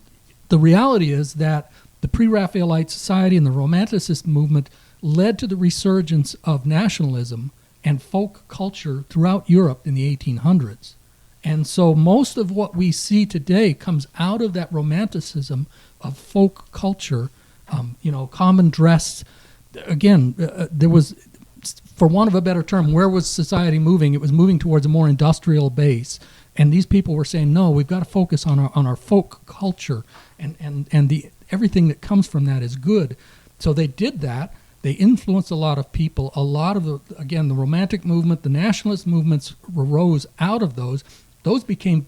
[SPEAKER 2] the reality is that the Pre-Raphaelite Society and the Romanticist movement led to the resurgence of nationalism and folk culture throughout Europe in the 1800s. And so most of what we see today comes out of that romanticism of folk culture, common dress. Again, there was, for want of a better term, where was society moving? It was moving towards a more industrial base. And these people were saying, no, we've got to focus on our folk culture, and everything that comes from that is good. So they did that. They influenced a lot of people. A lot of the Romantic movement, the nationalist movements arose out of those. Those became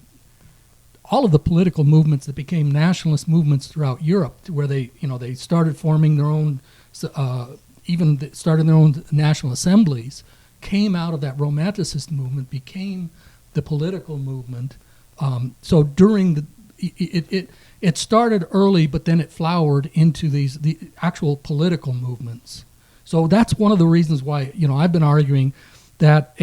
[SPEAKER 2] all of the political movements that became nationalist movements throughout Europe, where they started forming their own, started their own national assemblies, came out of that Romanticist movement, became the political movement. So during it started early, but then it flowered into the actual political movements. So that's one of the reasons why I've been arguing that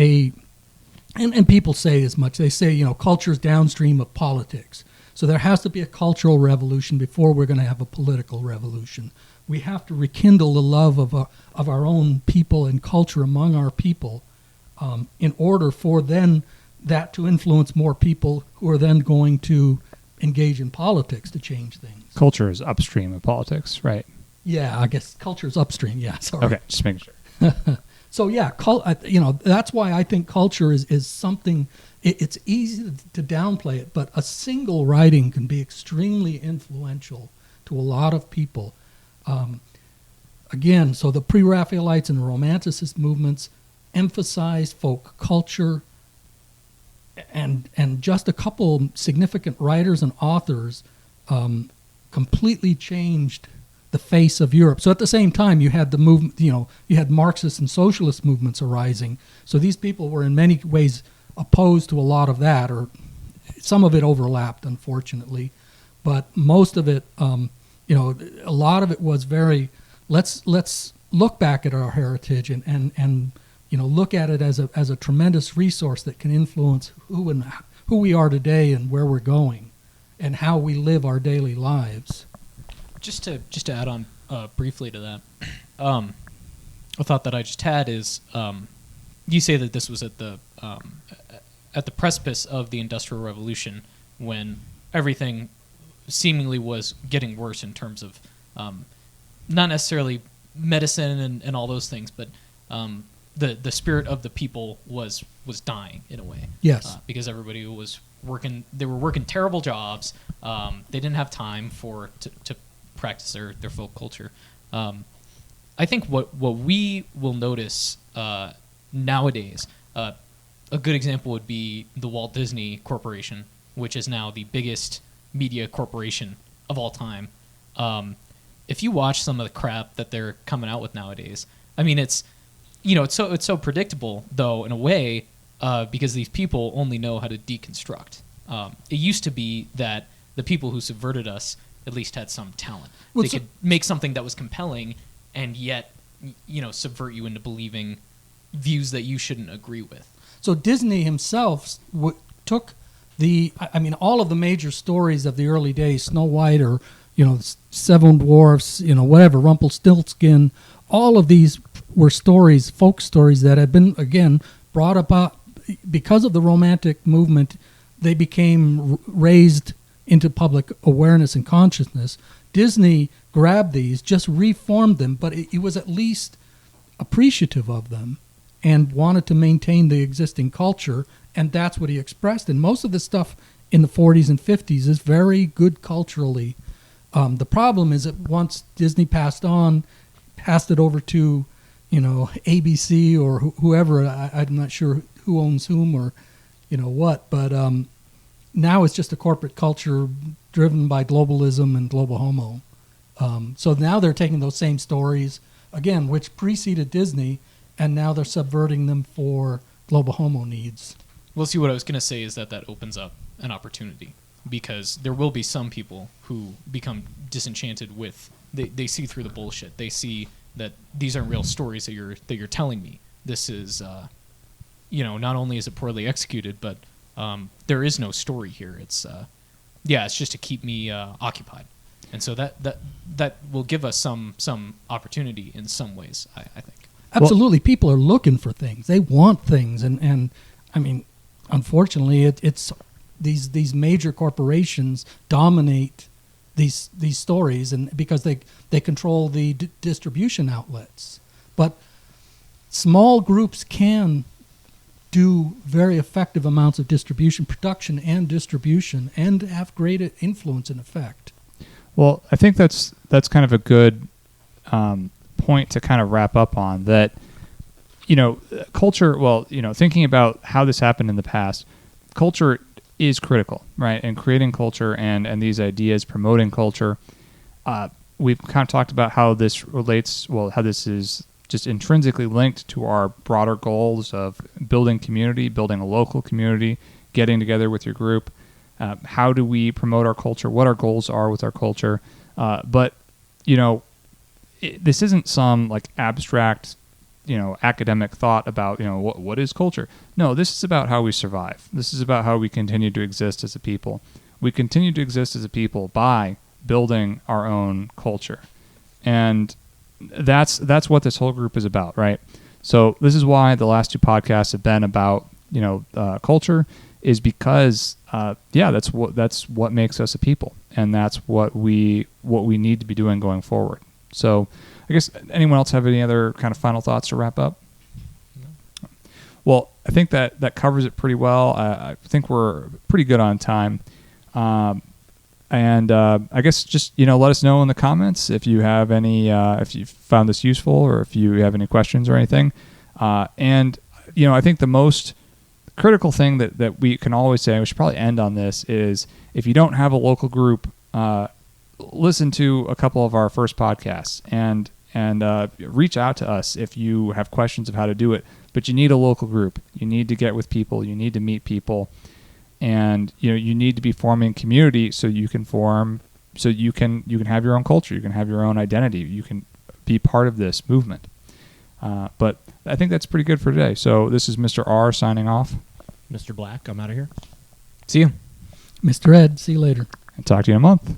[SPEAKER 2] and people say as much. They say culture is downstream of politics. So there has to be a cultural revolution before we're going to have a political revolution. We have to rekindle the love of our own people and culture among our people, in order for then that to influence more people who are then going to engage in politics to change things.
[SPEAKER 1] Culture is upstream of politics, right?
[SPEAKER 2] Yeah, I guess culture is upstream. Yeah, sorry.
[SPEAKER 1] Okay, just making sure.
[SPEAKER 2] So yeah, that's why I think culture is something. It's easy to downplay it, but a single writing can be extremely influential to a lot of people. Again, so the Pre-Raphaelites and the Romanticist movements emphasized folk culture, and just a couple significant writers and authors completely changed the face of Europe. So at the same time, you had the movement, you had Marxist and socialist movements arising. So these people were in many ways opposed to a lot of that, or some of it overlapped, unfortunately. But most of it, a lot of it was very, let's look back at our heritage and look at it as a tremendous resource that can influence who we are today and where we're going, and how we live our daily lives.
[SPEAKER 4] Just to add on briefly to that, a thought that I just had is, you say that this was at the precipice of the Industrial Revolution, when everything seemingly was getting worse in terms of not necessarily medicine and all those things, but the spirit of the people was dying in a way.
[SPEAKER 2] Yes,
[SPEAKER 4] because everybody was working. They were working terrible jobs. They didn't have time to practice their folk culture. I think what we will notice nowadays, a good example would be the Walt Disney Corporation, which is now the biggest media corporation of all time. If you watch some of the crap that they're coming out with nowadays, I mean, it's so predictable, though, in a way, because these people only know how to deconstruct. It used to be that the people who subverted us at least had some talent. They could make something that was compelling and yet, subvert you into believing views that you shouldn't agree with.
[SPEAKER 2] So Disney himself took all of the major stories of the early days, Snow White or, Seven Dwarfs, whatever, Rumpelstiltskin, all of these were stories, folk stories that had been, again, brought about because of the Romantic movement. They became raised into public awareness and consciousness. Disney grabbed these, just reformed them, but it was at least appreciative of them and wanted to maintain the existing culture, and that's what he expressed. And most of the stuff in the 40s and 50s is very good culturally. The problem is that once Disney passed it over to, ABC or whoever, I'm not sure who owns whom or, what, but now it's just a corporate culture driven by globalism and global homo. So now they're taking those same stories, again, which preceded Disney, and now they're subverting them for global homo needs.
[SPEAKER 4] Well, see, what I was going to say is that opens up an opportunity, because there will be some people who become disenchanted with, they see through the bullshit. They see that these aren't real stories that you're telling me. This is, not only is it poorly executed, but there is no story here. It's just to keep me occupied, and so that will give us some opportunity in some ways. I think.
[SPEAKER 2] Absolutely. People are looking for things. They want things. And I mean, unfortunately, it's these major corporations dominate these stories, and because they control the distribution outlets. But small groups can do very effective amounts of production and distribution, and have great influence and effect.
[SPEAKER 1] Well, I think that's kind of a good point to kind of wrap up on that. Culture. Well, thinking about how this happened in the past, culture is critical, right? And creating culture and these ideas, promoting culture. We've kind of talked about how this relates. Well, how this is just intrinsically linked to our broader goals of building community, building a local community, getting together with your group. How do we promote our culture? What our goals are with our culture? But this isn't some like abstract, academic thought about what is culture. No, this is about how we survive. This is about how we continue to exist as a people. We continue to exist as a people by building our own culture, and that's what this whole group is about, right? So this is why the last two podcasts have been about culture, is because that's what makes us a people, and that's what we need to be doing going forward. So I guess, anyone else have any other kind of final thoughts to wrap up? No. Well, I think that covers it pretty well. I think we're pretty good on time. And I guess just let us know in the comments if you have any, if you found this useful, or if you have any questions or anything. And I think the most critical thing that we can always say, and we should probably end on this, is if you don't have a local group, listen to a couple of our first podcasts and reach out to us if you have questions of how to do it. But you need a local group. You need to get with people. You need to meet people. And you need to be forming community so you can have your own culture, you can have your own identity, you can be part of this movement. But I think that's pretty good for today. So this is Mr. R signing off.
[SPEAKER 3] Mr. Black, I'm out of here.
[SPEAKER 4] See you.
[SPEAKER 2] Mr. Ed, see you later.
[SPEAKER 1] And talk to you in a month.